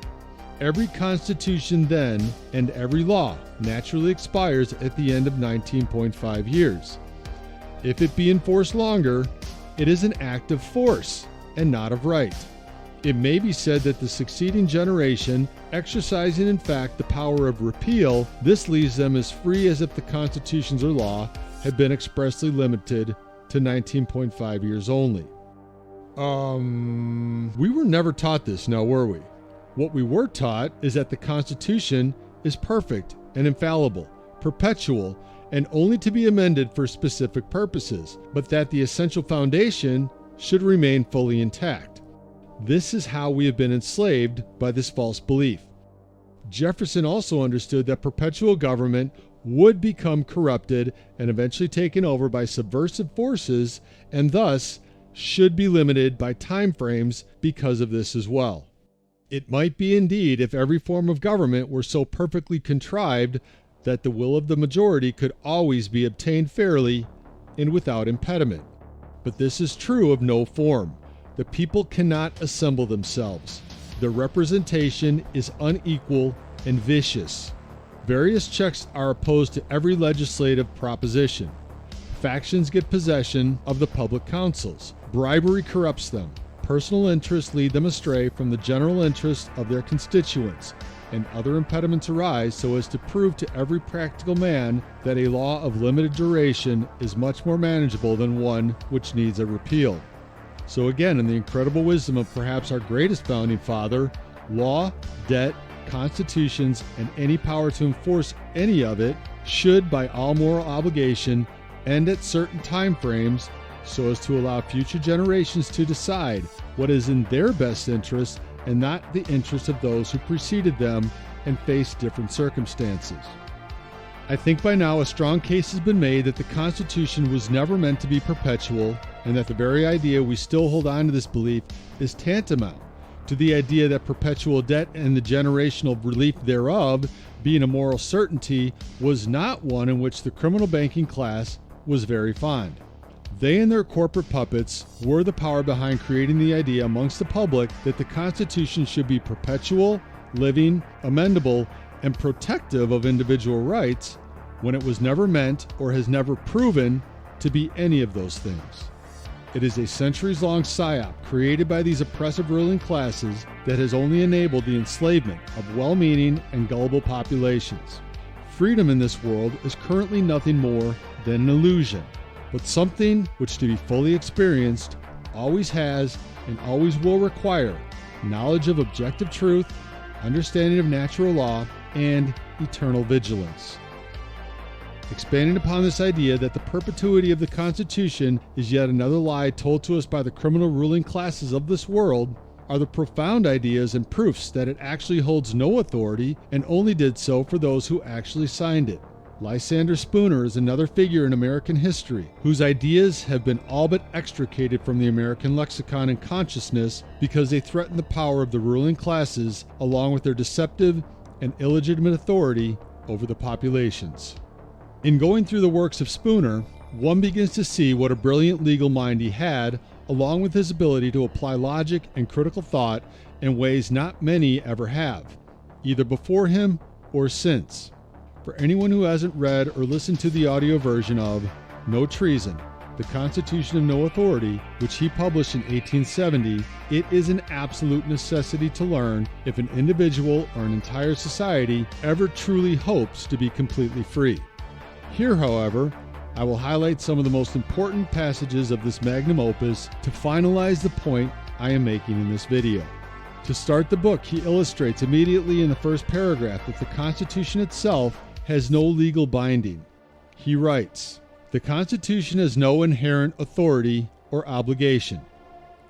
Speaker 8: Every constitution then and every law naturally expires at the end of 19.5 years. If it be enforced longer, it is an act of force and not of right. It may be said that the succeeding generation, exercising in fact the power of repeal, this leaves them as free as if the constitutions or law had been expressly limited to 19.5 years only. We were never taught this, now were we? What we were taught is that the Constitution is perfect and infallible, perpetual, and only to be amended for specific purposes, but that the essential foundation should remain fully intact. This is how we have been enslaved by this false belief. Jefferson also understood that perpetual government would become corrupted and eventually taken over by subversive forces, and thus should be limited by time frames because of this as well. It might be indeed if every form of government were so perfectly contrived that the will of the majority could always be obtained fairly and without impediment. But this is true of no form. The people cannot assemble themselves. Their representation is unequal and vicious. Various checks are opposed to every legislative proposition. Factions get possession of the public councils. Bribery corrupts them. Personal interests lead them astray from the general interest of their constituents, and other impediments arise so as to prove to every practical man that a law of limited duration is much more manageable than one which needs a repeal. So again, in the incredible wisdom of perhaps our greatest founding father, law, debt, constitutions, and any power to enforce any of it should, by all moral obligation, end at certain time frames so as to allow future generations to decide what is in their best interest and not the interest of those who preceded them and faced different circumstances. I think by now a strong case has been made that the Constitution was never meant to be perpetual, and that the very idea we still hold on to this belief is tantamount to the idea that perpetual debt and the generational relief thereof, being a moral certainty, was not one in which the criminal banking class was very fond. They and their corporate puppets were the power behind creating the idea amongst the public that the Constitution should be perpetual, living, amendable, and protective of individual rights, when it was never meant or has never proven to be any of those things. It is a centuries-long psyop created by these oppressive ruling classes that has only enabled the enslavement of well-meaning and gullible populations. Freedom in this world is currently nothing more than an illusion, but something which, to be fully experienced, always has and always will require knowledge of objective truth, understanding of natural law, and eternal vigilance. Expanding upon this idea that the perpetuity of the Constitution is yet another lie told to us by the criminal ruling classes of this world, are the profound ideas and proofs that it actually holds no authority and only did so for those who actually signed it. Lysander Spooner is another figure in American history whose ideas have been all but extricated from the American lexicon and consciousness because they threaten the power of the ruling classes along with their deceptive and illegitimate authority over the populations. In going through the works of Spooner, one begins to see what a brilliant legal mind he had, along with his ability to apply logic and critical thought in ways not many ever have, either before him or since. For anyone who hasn't read or listened to the audio version of No Treason, The Constitution of No Authority, which he published in 1870, it is an absolute necessity to learn if an individual or an entire society ever truly hopes to be completely free. Here, however, I will highlight some of the most important passages of this magnum opus to finalize the point I am making in this video. To start the book, he illustrates immediately in the first paragraph that the Constitution itself has no legal binding. He writes, "The Constitution has no inherent authority or obligation.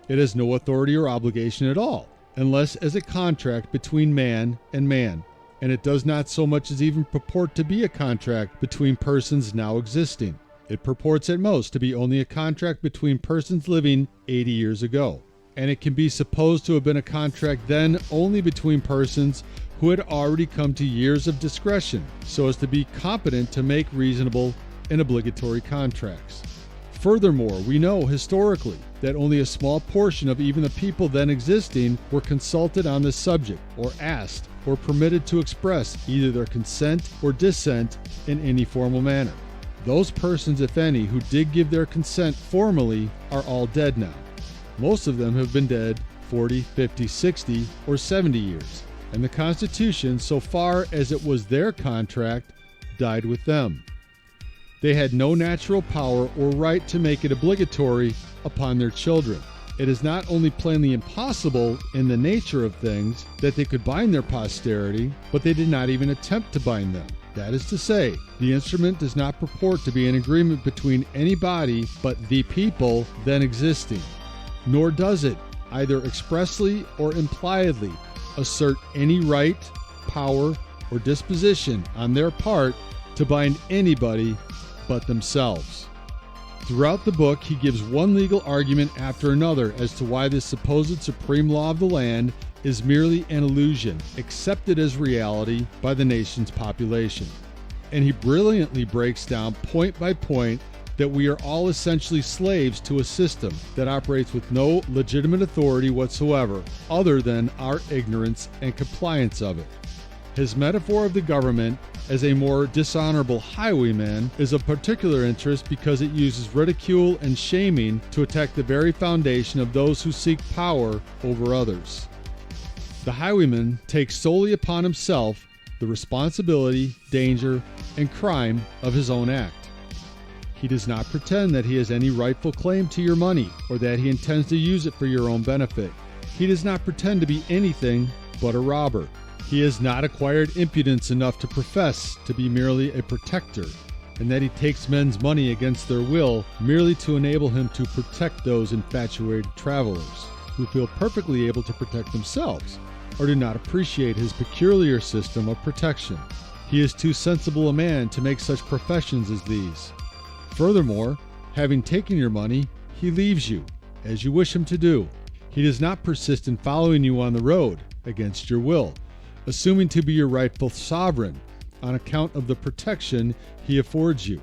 Speaker 8: It has no authority or obligation at all, unless as a contract between man and man, and it does not so much as even purport to be a contract between persons now existing. It purports at most to be only a contract between persons living 80 years ago, and it can be supposed to have been a contract then only between persons who had already come to years of discretion so as to be competent to make reasonable and obligatory contracts. Furthermore, we know historically that only a small portion of even the people then existing were consulted on this subject, or asked, or permitted to express either their consent or dissent in any formal manner. Those persons, if any, who did give their consent formally are all dead now. Most of them have been dead 40, 50, 60, or 70 years, and the Constitution, so far as it was their contract, died with them. They had no natural power or right to make it obligatory upon their children. It is not only plainly impossible in the nature of things that they could bind their posterity, but they did not even attempt to bind them. That is to say, the instrument does not purport to be an agreement between any body but the people then existing, nor does it, either expressly or impliedly, assert any right, power, or disposition on their part to bind anybody but themselves. Throughout the book, he gives one legal argument after another as to why this supposed supreme law of the land is merely an illusion, accepted as reality by the nation's population. And he brilliantly breaks down point by point that we are all essentially slaves to a system that operates with no legitimate authority whatsoever, other than our ignorance and compliance of it. His metaphor of the government as a more dishonorable highwayman is of particular interest because it uses ridicule and shaming to attack the very foundation of those who seek power over others. The highwayman takes solely upon himself the responsibility, danger, and crime of his own act. He does not pretend that he has any rightful claim to your money or that he intends to use it for your own benefit. He does not pretend to be anything but a robber. He has not acquired impudence enough to profess to be merely a protector, and that he takes men's money against their will merely to enable him to protect those infatuated travelers who feel perfectly able to protect themselves or do not appreciate his peculiar system of protection. He is too sensible a man to make such professions as these. Furthermore, having taken your money, he leaves you, as you wish him to do. He does not persist in following you on the road against your will, assuming to be your rightful sovereign on account of the protection he affords you.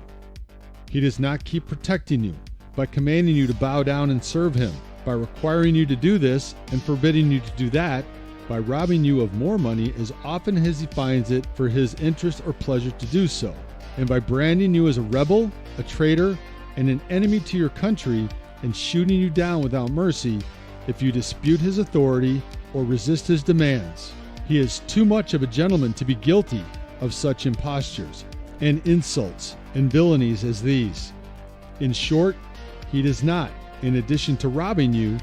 Speaker 8: He does not keep protecting you by commanding you to bow down and serve him, by requiring you to do this and forbidding you to do that, by robbing you of more money as often as he finds it for his interest or pleasure to do so, and by branding you as a rebel, a traitor, and an enemy to your country, and shooting you down without mercy if you dispute his authority or resist his demands. He is too much of a gentleman to be guilty of such impostures and insults and villainies as these. In short, he does not, in addition to robbing you,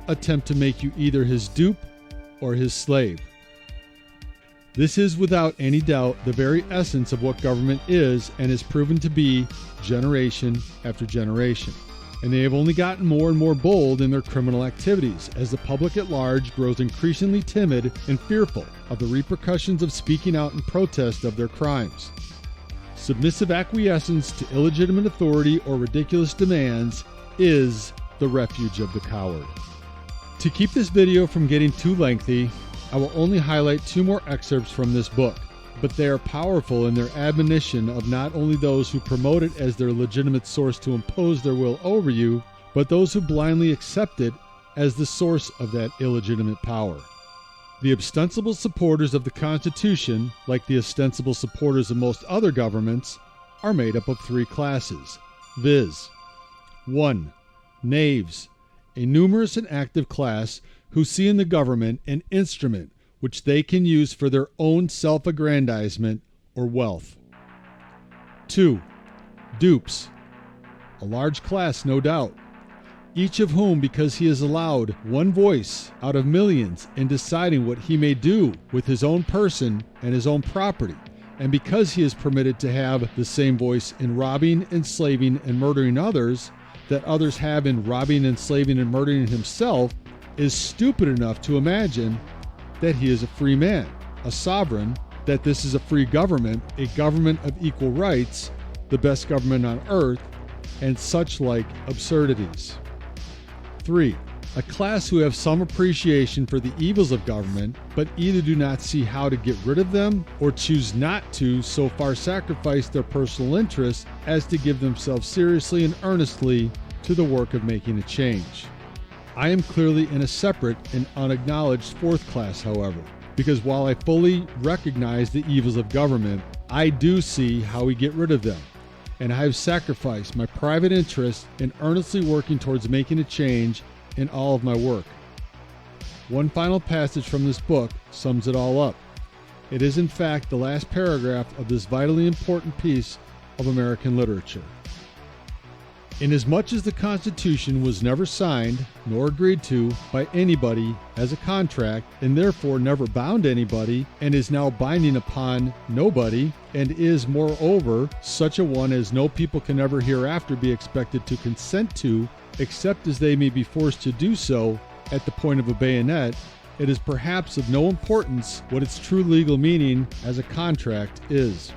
Speaker 8: attempt to make you either his dupe or his slave. This is without any doubt the very essence of what government is and is proven to be generation after generation. And they have only gotten more and more bold in their criminal activities as the public at large grows increasingly timid and fearful of the repercussions of speaking out in protest of their crimes. Submissive acquiescence to illegitimate authority or ridiculous demands is the refuge of the coward. To keep this video from getting too lengthy, I will only highlight 2 more excerpts from this book, but they are powerful in their admonition of not only those who promote it as their legitimate source to impose their will over you, but those who blindly accept it as the source of that illegitimate power. The ostensible supporters of the Constitution, like the ostensible supporters of most other governments, are made up of 3 classes, viz. 1. Knaves, a numerous and active class who see in the government an instrument which they can use for their own self-aggrandizement or wealth. 2. Dupes, a large class no doubt, each of whom, because he is allowed one voice out of millions in deciding what he may do with his own person and his own property, and because he is permitted to have the same voice in robbing, enslaving, and murdering others that others have in robbing, enslaving, and murdering himself, is stupid enough to imagine that he is a free man, a sovereign, that this is a free government, a government of equal rights, the best government on earth, and such like absurdities. 3. A class who have some appreciation for the evils of government, but either do not see how to get rid of them or choose not to so far sacrifice their personal interests as to give themselves seriously and earnestly to the work of making a change. I am clearly in a separate and unacknowledged fourth class, however, because while I fully recognize the evils of government, I do see how we get rid of them, and I have sacrificed my private interest in earnestly working towards making a change in all of my work. One final passage from this book sums it all up. It is in fact the last paragraph of this vitally important piece of American literature. Inasmuch as the Constitution was never signed nor agreed to by anybody as a contract, and therefore never bound anybody, and is now binding upon nobody, and is moreover such a one as no people can ever hereafter be expected to consent to, except as they may be forced to do so at the point of a bayonet, it is perhaps of no importance what its true legal meaning as a contract is.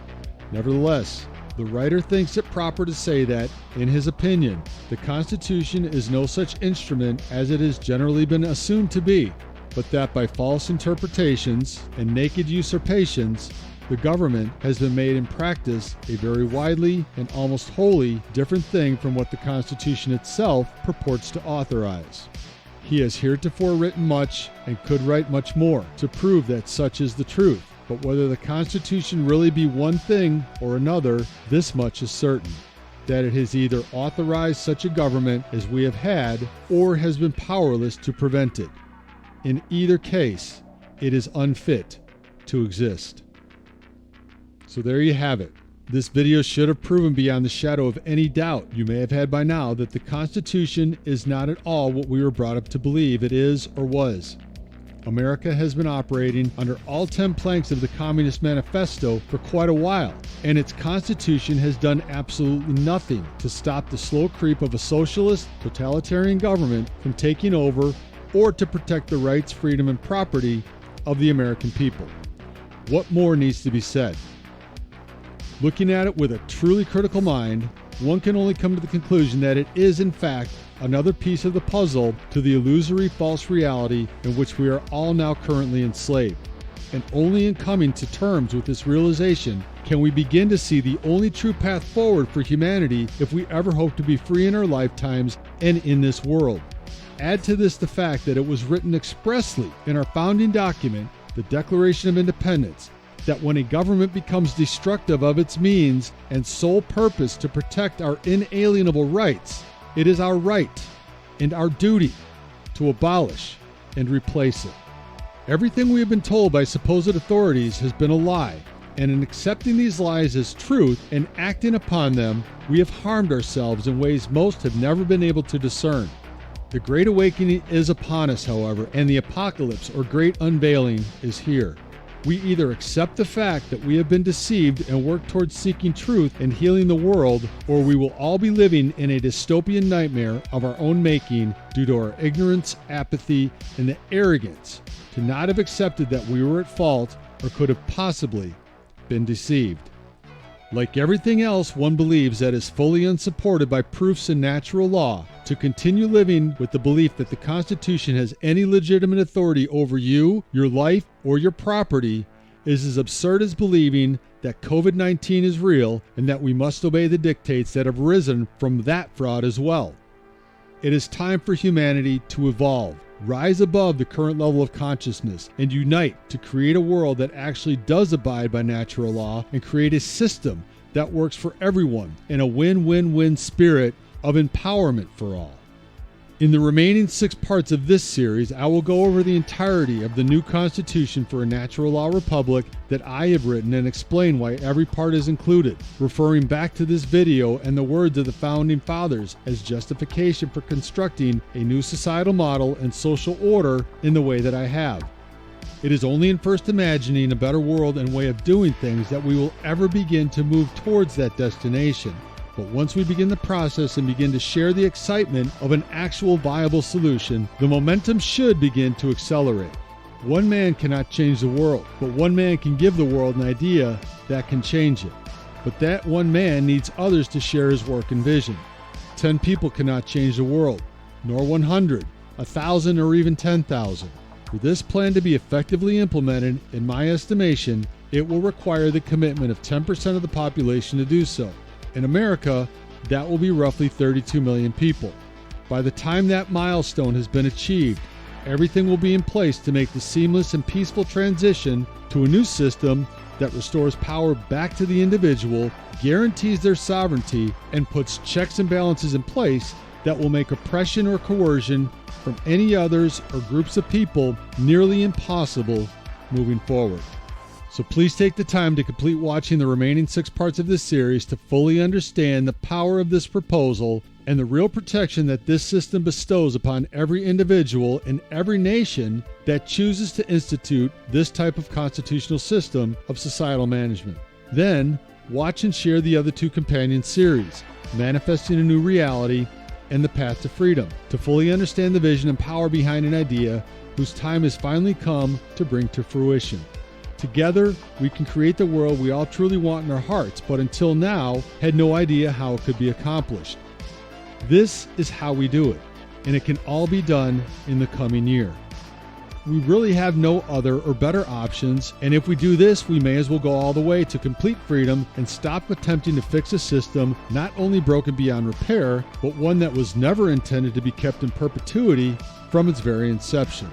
Speaker 8: Nevertheless, the writer thinks it proper to say that, in his opinion, the Constitution is no such instrument as it has generally been assumed to be, but that by false interpretations and naked usurpations, the government has been made in practice a very widely and almost wholly different thing from what the Constitution itself purports to authorize. He has heretofore written much and could write much more to prove that such is the truth. But whether the Constitution really be one thing or another, this much is certain, that it has either authorized such a government as we have had, or has been powerless to prevent it. In either case, it is unfit to exist. So there you have it. This video should have proven beyond the shadow of any doubt you may have had by now that the Constitution is not at all what we were brought up to believe it is or was. America has been operating under all 10 planks of the Communist Manifesto for quite a while, and its Constitution has done absolutely nothing to stop the slow creep of a socialist, totalitarian government from taking over or to protect the rights, freedom, and property of the American people. What more needs to be said? Looking at it with a truly critical mind, one can only come to the conclusion that it is, in fact, another piece of the puzzle to the illusory false reality in which we are all now currently enslaved. And only in coming to terms with this realization can we begin to see the only true path forward for humanity if we ever hope to be free in our lifetimes and in this world. Add to this the fact that it was written expressly in our founding document, the Declaration of Independence, that when a government becomes destructive of its means and sole purpose to protect our inalienable rights, it is our right and our duty to abolish and replace it. Everything we have been told by supposed authorities has been a lie, and in accepting these lies as truth and acting upon them, we have harmed ourselves in ways most have never been able to discern. The Great Awakening is upon us, however, and the apocalypse or Great Unveiling is here. We either accept the fact that we have been deceived and work towards seeking truth and healing the world, or we will all be living in a dystopian nightmare of our own making due to our ignorance, apathy, and the arrogance to not have accepted that we were at fault or could have possibly been deceived. Like everything else one believes that is fully unsupported by proofs in natural law, to continue living with the belief that the Constitution has any legitimate authority over you, your life, or your property is as absurd as believing that COVID-19 is real and that we must obey the dictates that have risen from that fraud as well. It is time for humanity to evolve, rise above the current level of consciousness, and unite to create a world that actually does abide by natural law and create a system that works for everyone in a win-win-win spirit of empowerment for all. In the remaining 6 parts of this series, I will go over the entirety of the new Constitution for a Natural Law Republic that I have written and explain why every part is included, referring back to this video and the words of the Founding Fathers as justification for constructing a new societal model and social order in the way that I have. It is only in first imagining a better world and way of doing things that we will ever begin to move towards that destination. But once we begin the process and begin to share the excitement of an actual viable solution, the momentum should begin to accelerate. One man cannot change the world, but one man can give the world an idea that can change it. But that one man needs others to share his work and vision. 10 people cannot change the world, nor 100, 1,000, or even 10,000. For this plan to be effectively implemented, in my estimation, it will require the commitment of 10% of the population to do so. In America, that will be roughly 32 million people. By the time that milestone has been achieved, everything will be in place to make the seamless and peaceful transition to a new system that restores power back to the individual, guarantees their sovereignty, and puts checks and balances in place that will make oppression or coercion from any others or groups of people nearly impossible moving forward. So please take the time to complete watching the remaining 6 parts of this series to fully understand the power of this proposal and the real protection that this system bestows upon every individual in every nation that chooses to institute this type of constitutional system of societal management. Then, watch and share the other 2 companion series, Manifesting a New Reality and The Path to Freedom, to fully understand the vision and power behind an idea whose time has finally come to bring to fruition. Together, we can create the world we all truly want in our hearts, but until now, had no idea how it could be accomplished. This is how we do it, and it can all be done in the coming year. We really have no other or better options, and if we do this, we may as well go all the way to complete freedom and stop attempting to fix a system not only broken beyond repair, but one that was never intended to be kept in perpetuity from its very inception.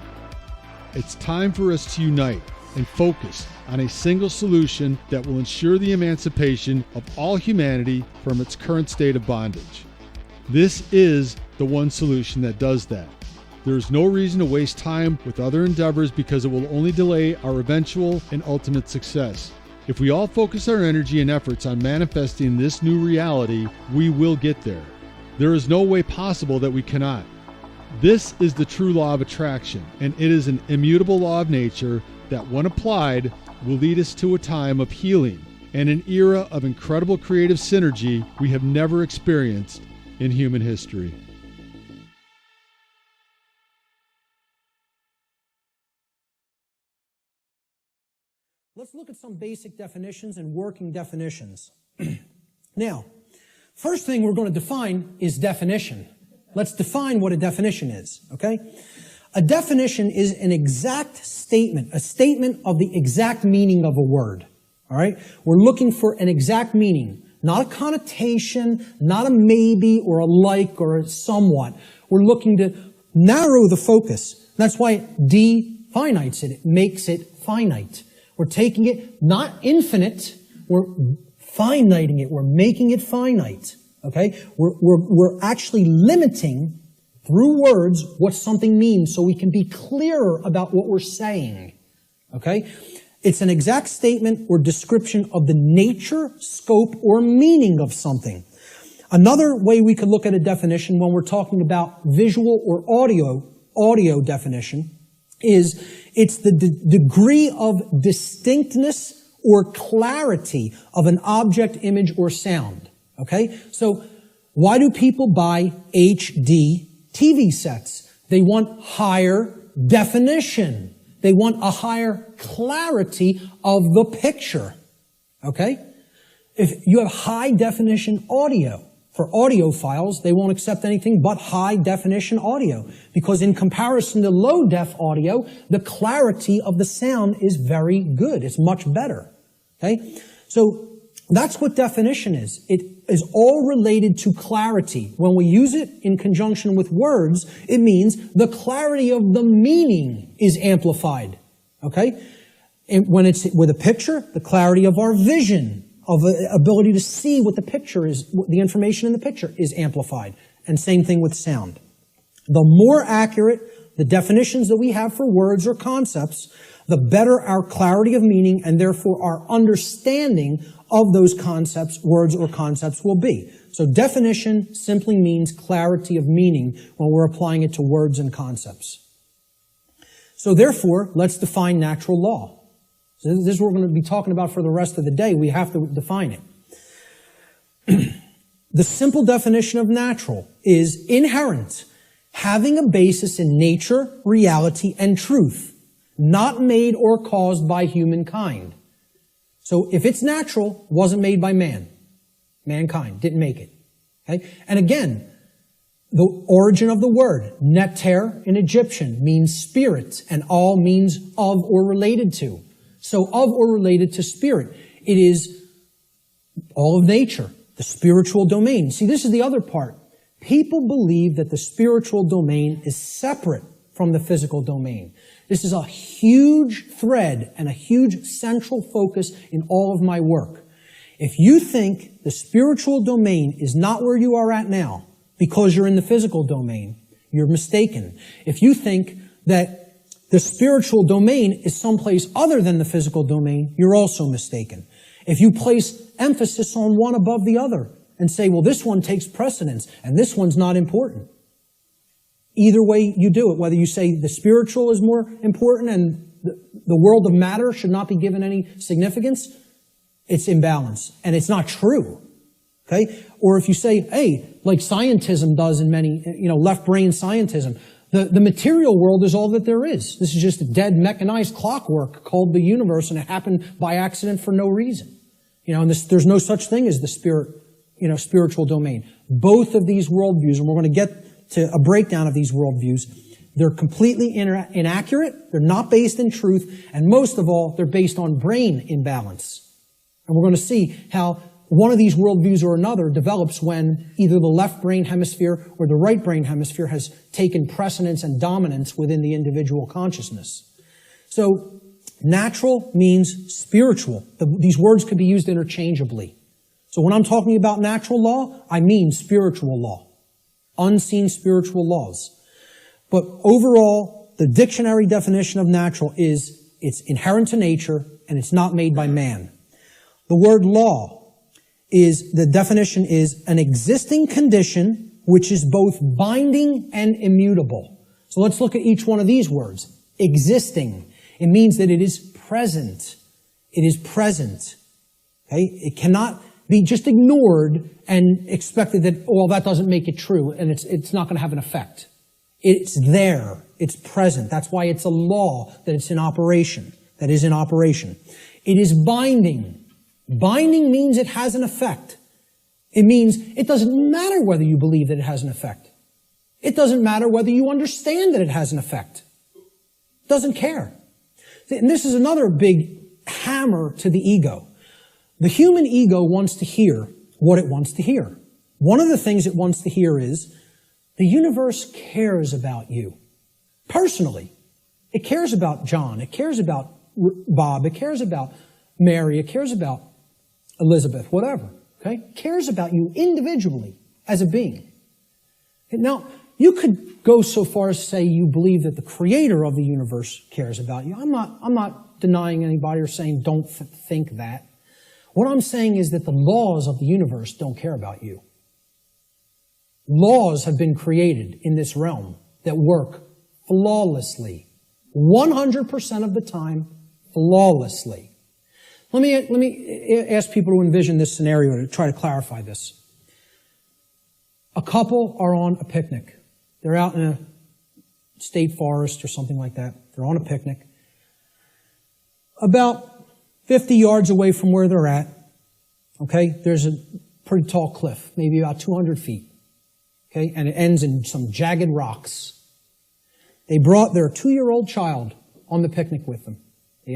Speaker 8: It's time for us to unite and focus on a single solution that will ensure the emancipation of all humanity from its current state of bondage. This is the one solution that does that. There is no reason to waste time with other endeavors because it will only delay our eventual and ultimate success. If we all focus our energy and efforts on manifesting this new reality, we will get there. There is no way possible that we cannot. This is the true law of attraction, and it is an immutable law of nature that, when applied, will lead us to a time of healing and an era of incredible creative synergy we have never experienced in human history.
Speaker 9: Let's look at some basic definitions and working definitions. Now, first thing we're going to define is definition. Let's define what a definition is, okay? A definition is an exact statement, a statement of the exact meaning of a word, all right? We're looking for an exact meaning, not a connotation, not a maybe or a like or a somewhat. We're looking to narrow the focus. That's why it definites it. It makes it finite. We're taking it not infinite, we're finiting it. We're making it finite. Okay? We're actually limiting through words what something means so we can be clearer about what we're saying. Okay? It's an exact statement or description of the nature, scope, or meaning of something. Another way we could look at a definition when we're talking about visual or audio definition is it's the degree of distinctness or clarity of an object, image, or sound. Okay? So why do people buy HD TV sets? They want higher definition. They want a higher clarity of the picture. Okay? If you have high definition audio, for audiophiles, they won't accept anything but high definition audio. Because in comparison to low def audio, the clarity of the sound is very good. It's much better. Okay? So that's what definition is. It is all related to clarity. When we use it in conjunction with words, it means the clarity of the meaning is amplified. Okay? And when it's with a picture, the clarity of our vision, of ability to see what the picture is, the information in the picture is amplified. And same thing with sound. The more accurate the definitions that we have for words or concepts, the better our clarity of meaning and therefore our understanding of those concepts, words or concepts will be. So definition simply means clarity of meaning when we're applying it to words and concepts. So therefore, let's define natural law. So this is what we're going to be talking about for the rest of the day. We have to define it. The simple definition of natural is inherent, having a basis in nature, reality, and truth, not made or caused by humankind. So if it's natural, wasn't made by man. Mankind didn't make it. Okay? And again, The origin of the word, neter in Egyptian, means spirit, and al means of or related to. So of or related to spirit. It is all of nature, the spiritual domain. See, this is the other part. People believe that the spiritual domain is separate from the physical domain. This is a huge thread and a huge central focus in all of my work. If you think the spiritual domain is not where you are at now because you're in the physical domain, you're mistaken. If you think that the spiritual domain is someplace other than the physical domain, you're also mistaken. If you place emphasis on one above the other and say, well, this one takes precedence and this one's not important, either way you do it, whether you say the spiritual is more important and the world of matter should not be given any significance, it's imbalance. And it's not true. Okay? Or if you say, hey, like scientism does in many, left brain scientism, the material world is all that there is. This is just a dead mechanized clockwork called the universe, and it happened by accident for no reason. And there's no such thing as the spiritual domain. Both of these worldviews, and we're going to get to a breakdown of these worldviews, they're completely inaccurate, they're not based in truth, and most of all, they're based on brain imbalance. And we're going to see how one of these worldviews or another develops when either the left brain hemisphere or the right brain hemisphere has taken precedence and dominance within the individual consciousness. So, natural means spiritual. These words could be used interchangeably. So when I'm talking about natural law, I mean spiritual law. Unseen spiritual laws. But overall, the dictionary definition of natural is it's inherent to nature and it's not made by man. The word law the definition is an existing condition which is both binding and immutable. So let's look at each one of these words. Existing. It means that it is present. It is present. Okay? It cannot be just ignored and expected that, well, that doesn't make it true and it's not going to have an effect. It's there. It's present. That's why it's a law that it's in operation. That is in operation. It is binding. Binding means it has an effect. It means it doesn't matter whether you believe that it has an effect. It doesn't matter whether you understand that it has an effect. It doesn't care. And this is another big hammer to the ego. The human ego wants to hear what it wants to hear. One of the things it wants to hear is the universe cares about you. Personally. It cares about John. It cares about Bob. It cares about Mary. It cares about Elizabeth, whatever, okay? Cares about you individually as a being. Now, you could go so far as to say you believe that the creator of the universe cares about you. I'm not denying anybody or saying don't think that. What I'm saying is that the laws of the universe don't care about you. Laws have been created in this realm that work flawlessly. 100% of the time, flawlessly. Let me ask people to envision this scenario to try to clarify this. A couple are on a picnic. They're out in a state forest or something like that. They're on a picnic. About 50 yards away from where they're at, okay, there's a pretty tall cliff, maybe about 200 feet. Okay, and it ends in some jagged rocks. They brought their 2-year-old child on the picnic with them. They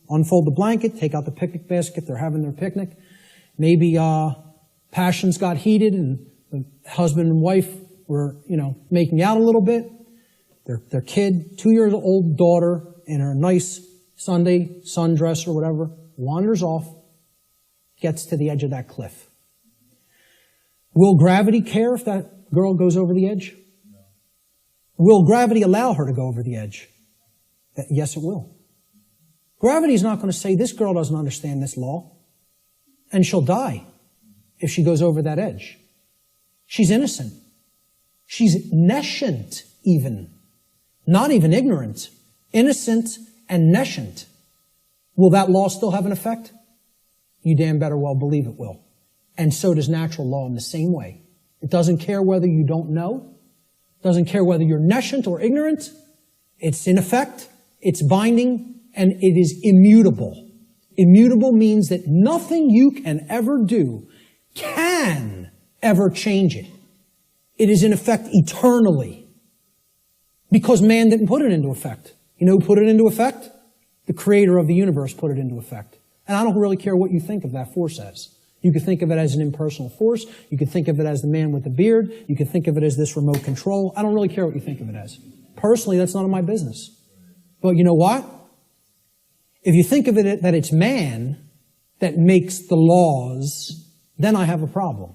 Speaker 9: unfold the blanket, take out the picnic basket, they're having their picnic. Maybe passions got heated and the husband and wife were, making out a little bit. Their kid, 2-year-old daughter, in her nice Sunday sundress or whatever, wanders off, gets to the edge of that cliff. Will gravity care if that girl goes over the edge? No. Will gravity allow her to go over the edge? Yes, it will. Gravity is not going to say, this girl doesn't understand this law, and she'll die if she goes over that edge. She's innocent. She's nescient even. Not even ignorant. Innocent and nescient. Will that law still have an effect? You damn better well believe it will. And so does natural law in the same way. It doesn't care whether you don't know. It doesn't care whether you're nescient or ignorant. It's in effect. It's binding. And it is immutable. Immutable means that nothing you can ever do can ever change it. It is in effect eternally. Because man didn't put it into effect. You know who put it into effect? The creator of the universe put it into effect. And I don't really care what you think of that force as. You could think of it as an impersonal force. You could think of it as the man with the beard. You could think of it as this remote control. I don't really care what you think of it as. Personally, that's none of my business. But you know what? If you think of it that it's man that makes the laws, then I have a problem.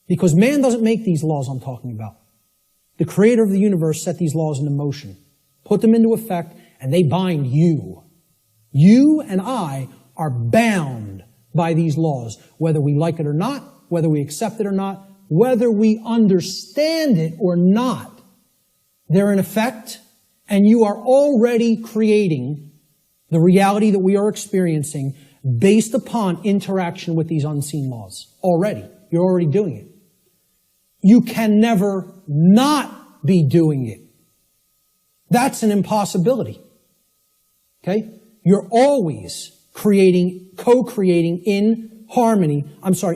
Speaker 9: Because man doesn't make these laws I'm talking about. The creator of the universe set these laws into motion, put them into effect, and they bind you. You and I are bound by these laws, whether we like it or not, whether we accept it or not, whether we understand it or not. They're in effect, and you are already creating the reality that we are experiencing based upon interaction with these unseen laws. Already. You're already doing it. You can never not be doing it. That's an impossibility. Okay? You're always creating, co-creating in harmony,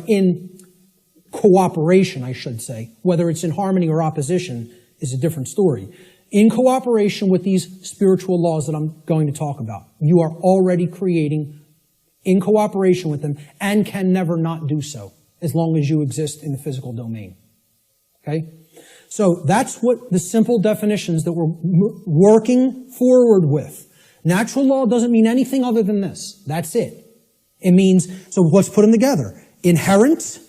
Speaker 9: in cooperation, I should say. Whether it's in harmony or opposition is a different story. In cooperation with these spiritual laws that I'm going to talk about. You are already creating in cooperation with them and can never not do so as long as you exist in the physical domain. Okay? So that's what the simple definitions that we're working forward with. Natural law doesn't mean anything other than this. That's it. It means, so let's put them together. Inherent,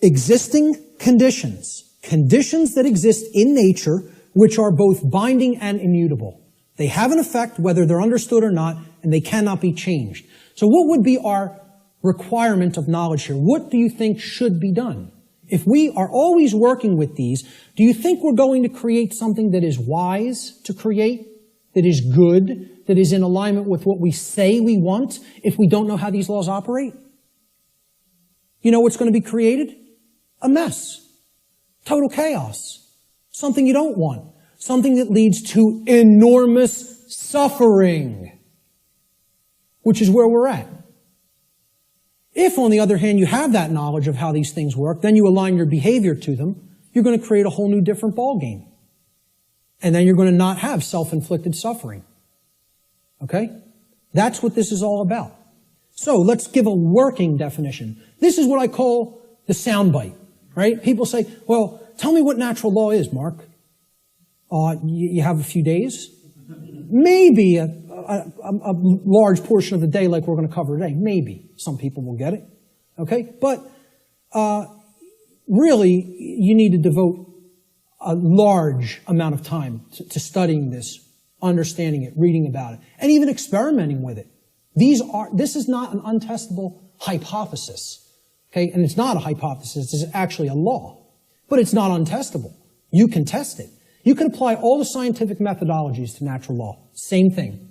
Speaker 9: existing conditions. Conditions that exist in nature, which are both binding and immutable. They have an effect whether they're understood or not, and they cannot be changed. So what would be our requirement of knowledge here? What do you think should be done? If we are always working with these, do you think we're going to create something that is wise to create, that is good, that is in alignment with what we say we want, if we don't know how these laws operate? You know what's going to be created? A mess. Total chaos. Something you don't want. Something that leads to enormous suffering, which is where we're at. If, on the other hand, you have that knowledge of how these things work, then you align your behavior to them, you're going to create a whole new different ballgame. And then you're going to not have self-inflicted suffering. Okay? That's what this is all about. So let's give a working definition. This is what I call the soundbite, right? People say, well, tell me what natural law is, Mark. You have a few days? Maybe a large portion of the day like we're going to cover today. Maybe. Some people will get it. Okay? But really, you need to devote a large amount of time to studying this, understanding it, reading about it, and even experimenting with it. This is not an untestable hypothesis. Okay? And it's not a hypothesis. It's actually a law. But it's not untestable. You can test it. You can apply all the scientific methodologies to natural law. Same thing.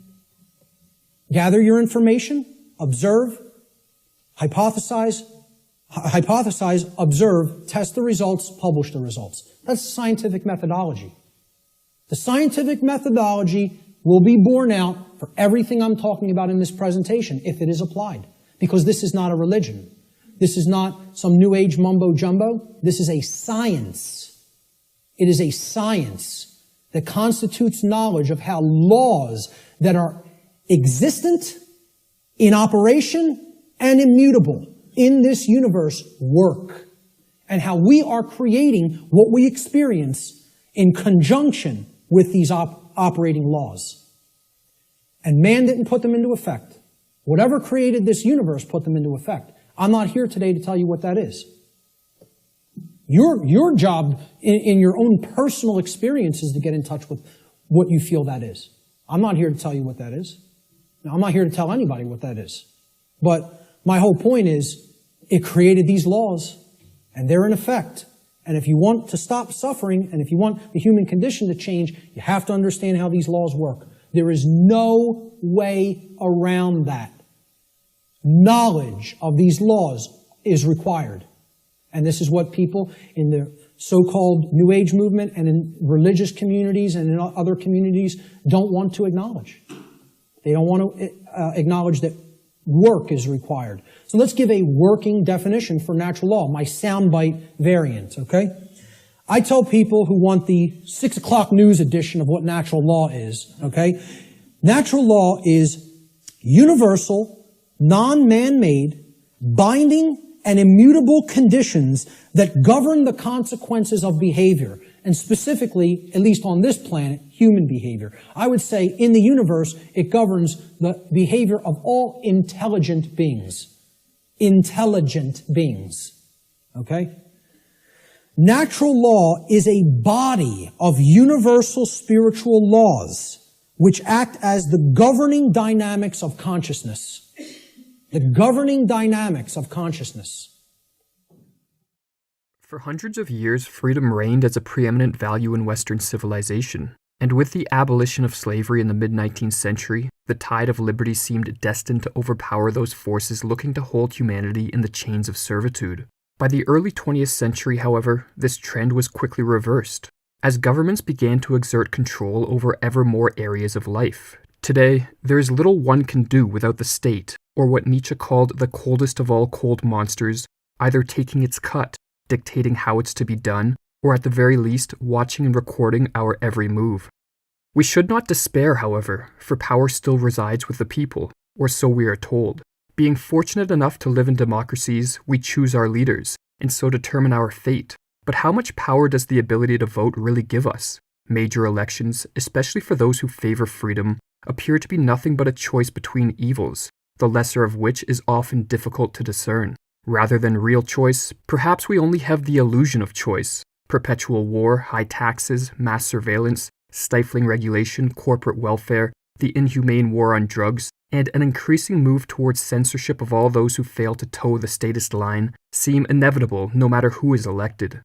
Speaker 9: Gather your information, observe, hypothesize, observe, test the results, publish the results. That's scientific methodology. The scientific methodology will be borne out for everything I'm talking about in this presentation if it is applied. Because this is not a religion. This is not some New Age mumbo-jumbo. This is a science. It is a science that constitutes knowledge of how laws that are existent, in operation, and immutable in this universe work, and how we are creating what we experience in conjunction with these operating laws. And man didn't put them into effect. Whatever created this universe put them into effect. I'm not here today to tell you what that is. Your job in your own personal experience is to get in touch with what you feel that is. I'm not here to tell you what that is. Now, I'm not here to tell anybody what that is. But my whole point is, it created these laws, and they're in effect. And if you want to stop suffering, and if you want the human condition to change, you have to understand how these laws work. There is no way around that. Knowledge of these laws is required. And this is what people in the so-called New Age movement and in religious communities and in other communities don't want to acknowledge. They don't want to acknowledge that Work is required. So let's give a working definition for natural law, my soundbite variant, okay? I tell people who want the 6 o'clock news edition of what natural law is, okay? Natural law is universal, non-man-made, binding, and immutable conditions that govern the consequences of behavior, and specifically, at least on this planet, human behavior. I would say in the universe, it governs the behavior of all intelligent beings. Intelligent beings. Okay? Natural law is a body of universal spiritual laws which act as the governing dynamics of consciousness. The governing dynamics of consciousness.
Speaker 10: For hundreds of years, freedom reigned as a preeminent value in Western civilization, and with the abolition of slavery in the mid-19th century, the tide of liberty seemed destined to overpower those forces looking to hold humanity in the chains of servitude. By the early 20th century, however, this trend was quickly reversed, as governments began to exert control over ever more areas of life. Today, there is little one can do without the state, or what Nietzsche called the coldest of all cold monsters, either taking its cut, dictating how it's to be done, or at the very least, watching and recording our every move. We should not despair, however, for power still resides with the people, or so we are told. Being fortunate enough to live in democracies, we choose our leaders, and so determine our fate. But how much power does the ability to vote really give us? Major elections, especially for those who favor freedom, appear to be nothing but a choice between evils, the lesser of which is often difficult to discern. Rather than real choice, perhaps we only have the illusion of choice. Perpetual war, high taxes, mass surveillance, stifling regulation, corporate welfare, the inhumane war on drugs, and an increasing move towards censorship of all those who fail to toe the statist line seem inevitable no matter who is elected.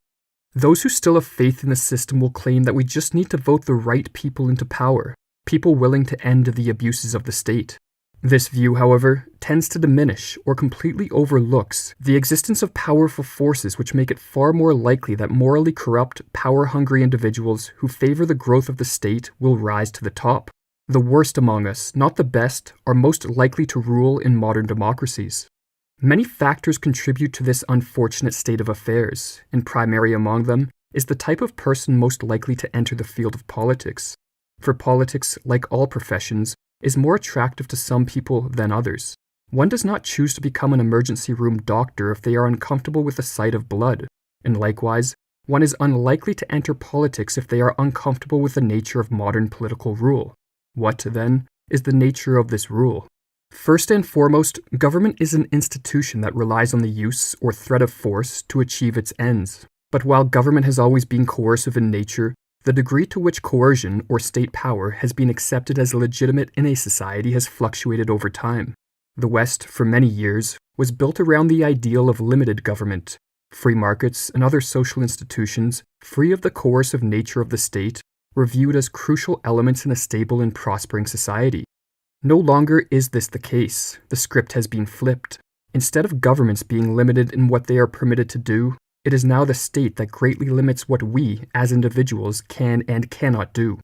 Speaker 10: Those who still have faith in the system will claim that we just need to vote the right people into power, people willing to end the abuses of the state. This view, however, tends to diminish or completely overlooks the existence of powerful forces which make it far more likely that morally corrupt, power-hungry individuals who favor the growth of the state will rise to the top. The worst among us, not the best, are most likely to rule in modern democracies. Many factors contribute to this unfortunate state of affairs, and primary among them is the type of person most likely to enter the field of politics. For politics, like all professions, is more attractive to some people than others. One does not choose to become an emergency room doctor if they are uncomfortable with the sight of blood, and likewise, one is unlikely to enter politics if they are uncomfortable with the nature of modern political rule. What, then, is the nature of this rule? First and foremost, government is an institution that relies on the use or threat of force to achieve its ends. But while government has always been coercive in nature, the degree to which coercion or state power has been accepted as legitimate in a society has fluctuated over time. The West, for many years, was built around the ideal of limited government. Free markets and other social institutions, free of the coercive nature of the state, were viewed as crucial elements in a stable and prospering society. No longer is this the case. The script has been flipped. Instead of governments being limited in what they are permitted to do, it is now the state that greatly limits what we, as individuals, can and cannot do.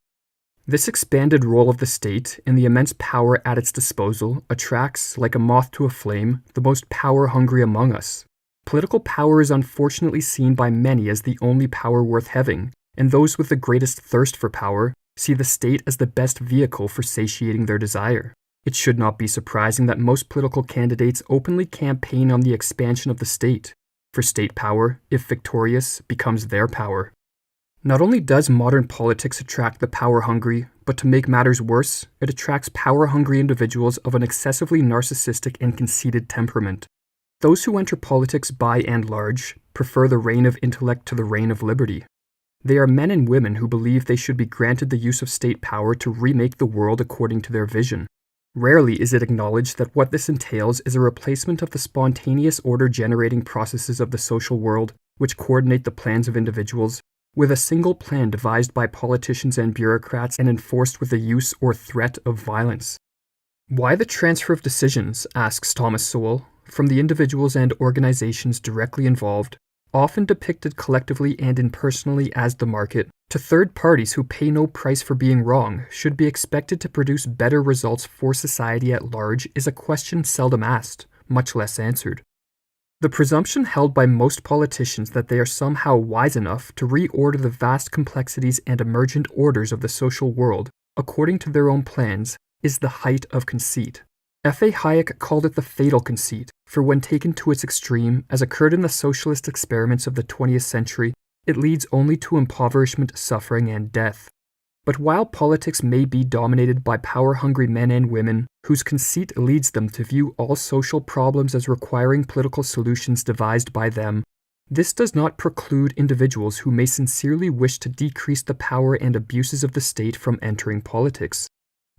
Speaker 10: This expanded role of the state and the immense power at its disposal attracts, like a moth to a flame, the most power-hungry among us. Political power is unfortunately seen by many as the only power worth having, and those with the greatest thirst for power see the state as the best vehicle for satiating their desire. It should not be surprising that most political candidates openly campaign on the expansion of the state, for state power, if victorious, becomes their power. Not only does modern politics attract the power-hungry, but to make matters worse, it attracts power-hungry individuals of an excessively narcissistic and conceited temperament. Those who enter politics, by and large, prefer the reign of intellect to the reign of liberty. They are men and women who believe they should be granted the use of state power to remake the world according to their vision. Rarely is it acknowledged that what this entails is a replacement of the spontaneous order-generating processes of the social world, which coordinate the plans of individuals, with a single plan devised by politicians and bureaucrats and enforced with the use or threat of violence. Why the transfer of decisions, asks Thomas Sowell, from the individuals and organizations directly involved, often depicted collectively and impersonally as the market, to third parties who pay no price for being wrong should be expected to produce better results for society at large is a question seldom asked, much less answered. The presumption held by most politicians that they are somehow wise enough to reorder the vast complexities and emergent orders of the social world according to their own plans is the height of conceit. F.A. Hayek called it the fatal conceit, for when taken to its extreme, as occurred in the socialist experiments of the 20th century, it leads only to impoverishment, suffering, and death. But while politics may be dominated by power-hungry men and women, whose conceit leads them to view all social problems as requiring political solutions devised by them, this does not preclude individuals who may sincerely wish to decrease the power and abuses of the state from entering politics.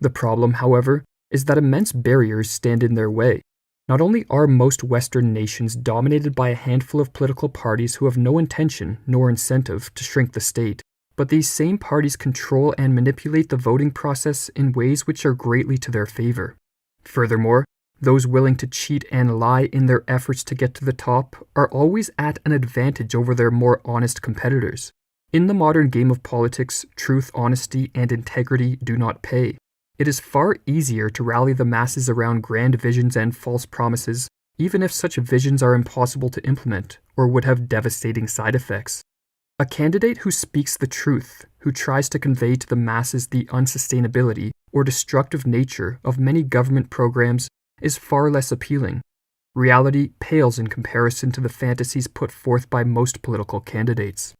Speaker 10: The problem, however, is that immense barriers stand in their way. Not only are most Western nations dominated by a handful of political parties who have no intention nor incentive to shrink the state, but these same parties control and manipulate the voting process in ways which are greatly to their favor. Furthermore, those willing to cheat and lie in their efforts to get to the top are always at an advantage over their more honest competitors. In the modern game of politics, truth, honesty, and integrity do not pay. It is far easier to rally the masses around grand visions and false promises, even if such visions are impossible to implement or would have devastating side effects. A candidate who speaks the truth, who tries to convey to the masses the unsustainability or destructive nature of many government programs, is far less appealing. Reality pales in comparison to the fantasies put forth by most political candidates.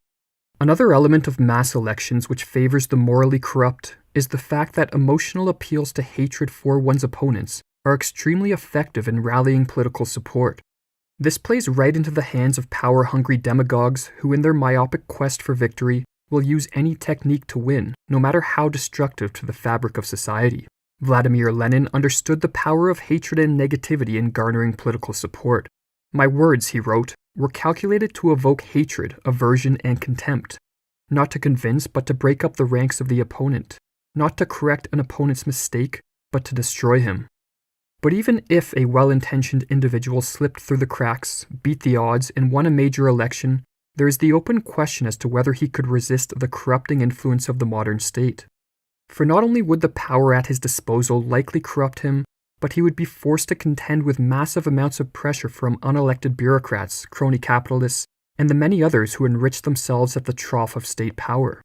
Speaker 10: Another element of mass elections which favors the morally corrupt is the fact that emotional appeals to hatred for one's opponents are extremely effective in rallying political support. This plays right into the hands of power-hungry demagogues who, in their myopic quest for victory, will use any technique to win, no matter how destructive to the fabric of society. Vladimir Lenin understood the power of hatred and negativity in garnering political support. "My words," he wrote, "were calculated to evoke hatred, aversion, and contempt, not to convince but to break up the ranks of the opponent, not to correct an opponent's mistake, but to destroy him." But even if a well-intentioned individual slipped through the cracks, beat the odds, and won a major election, there is the open question as to whether he could resist the corrupting influence of the modern state. For not only would the power at his disposal likely corrupt him, but he would be forced to contend with massive amounts of pressure from unelected bureaucrats, crony capitalists, and the many others who enrich themselves at the trough of state power.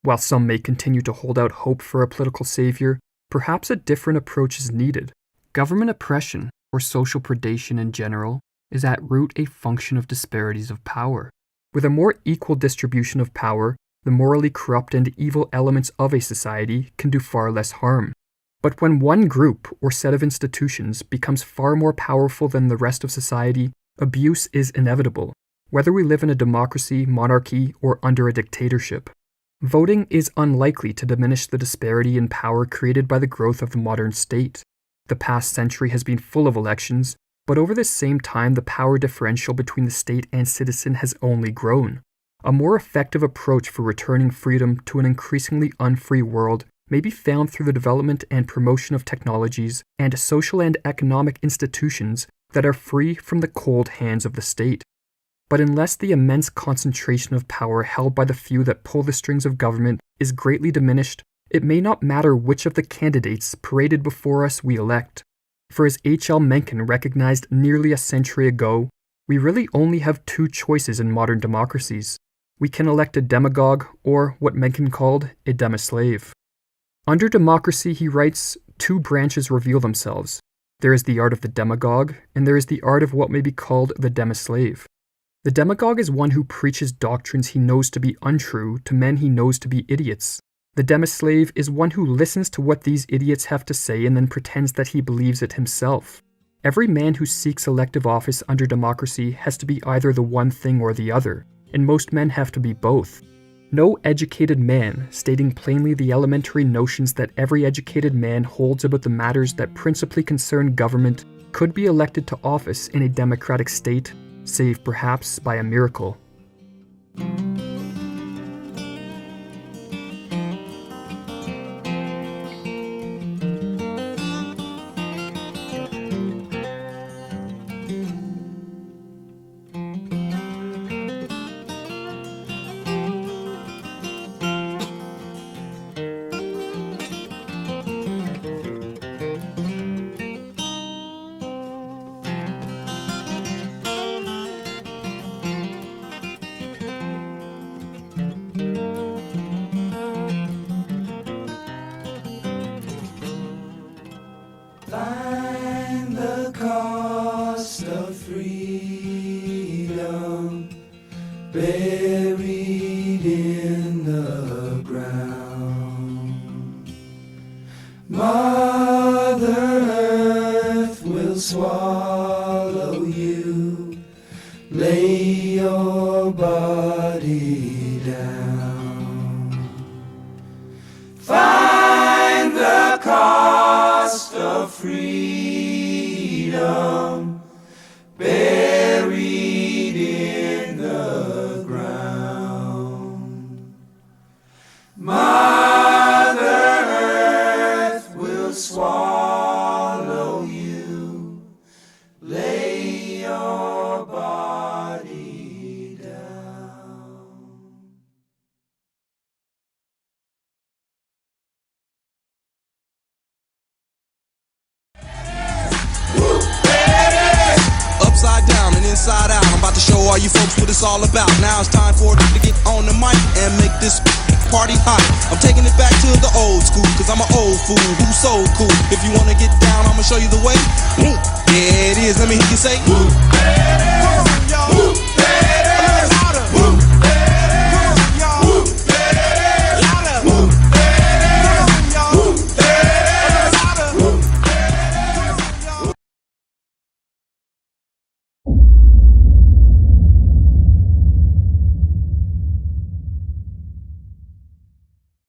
Speaker 10: While some may continue to hold out hope for a political savior, perhaps a different approach is needed. Government oppression, or social predation in general, is at root a function of disparities of power. With a more equal distribution of power, the morally corrupt and evil elements of a society can do far less harm. But when one group or set of institutions becomes far more powerful than the rest of society, abuse is inevitable, whether we live in a democracy, monarchy, or under a dictatorship. Voting is unlikely to diminish the disparity in power created by the growth of the modern state. The past century has been full of elections, but over this same time the power differential between the state and citizen has only grown. A more effective approach for returning freedom to an increasingly unfree world may be found through the development and promotion of technologies and social and economic institutions that are free from the cold hands of the state. But unless the immense concentration of power held by the few that pull the strings of government is greatly diminished, it may not matter which of the candidates paraded before us we elect. For as H.L. Mencken recognized nearly a century ago, we really only have two choices in modern democracies. We can elect a demagogue, or what Mencken called a demislave. Under democracy, he writes, two branches reveal themselves. There is the art of the demagogue, and there is the art of what may be called the demislave. The demagogue is one who preaches doctrines he knows to be untrue to men he knows to be idiots. The demislave is one who listens to what these idiots have to say and then pretends that he believes it himself. Every man who seeks elective office under democracy has to be either the one thing or the other, and most men have to be both. No educated man, stating plainly the elementary notions that every educated man holds about the matters that principally concern government, could be elected to office in a democratic state, save perhaps by a miracle.
Speaker 7: buried in the ground. Mother Earth will swallow you, lay your body down. Find the cost of freedom, buried in the ground. Mother Earth will swallow you, lay your body down.
Speaker 11: Upside down and inside out, I'm about to show all you folks what it's all about. Now it's time for it to get on the mic and make this party hot. I'm taking it back to the old school, cause I'm an old fool who's so cool. If you wanna get down, I'ma show you the way. Yeah, it is. Let me hear you say, woo. Come on, y'all.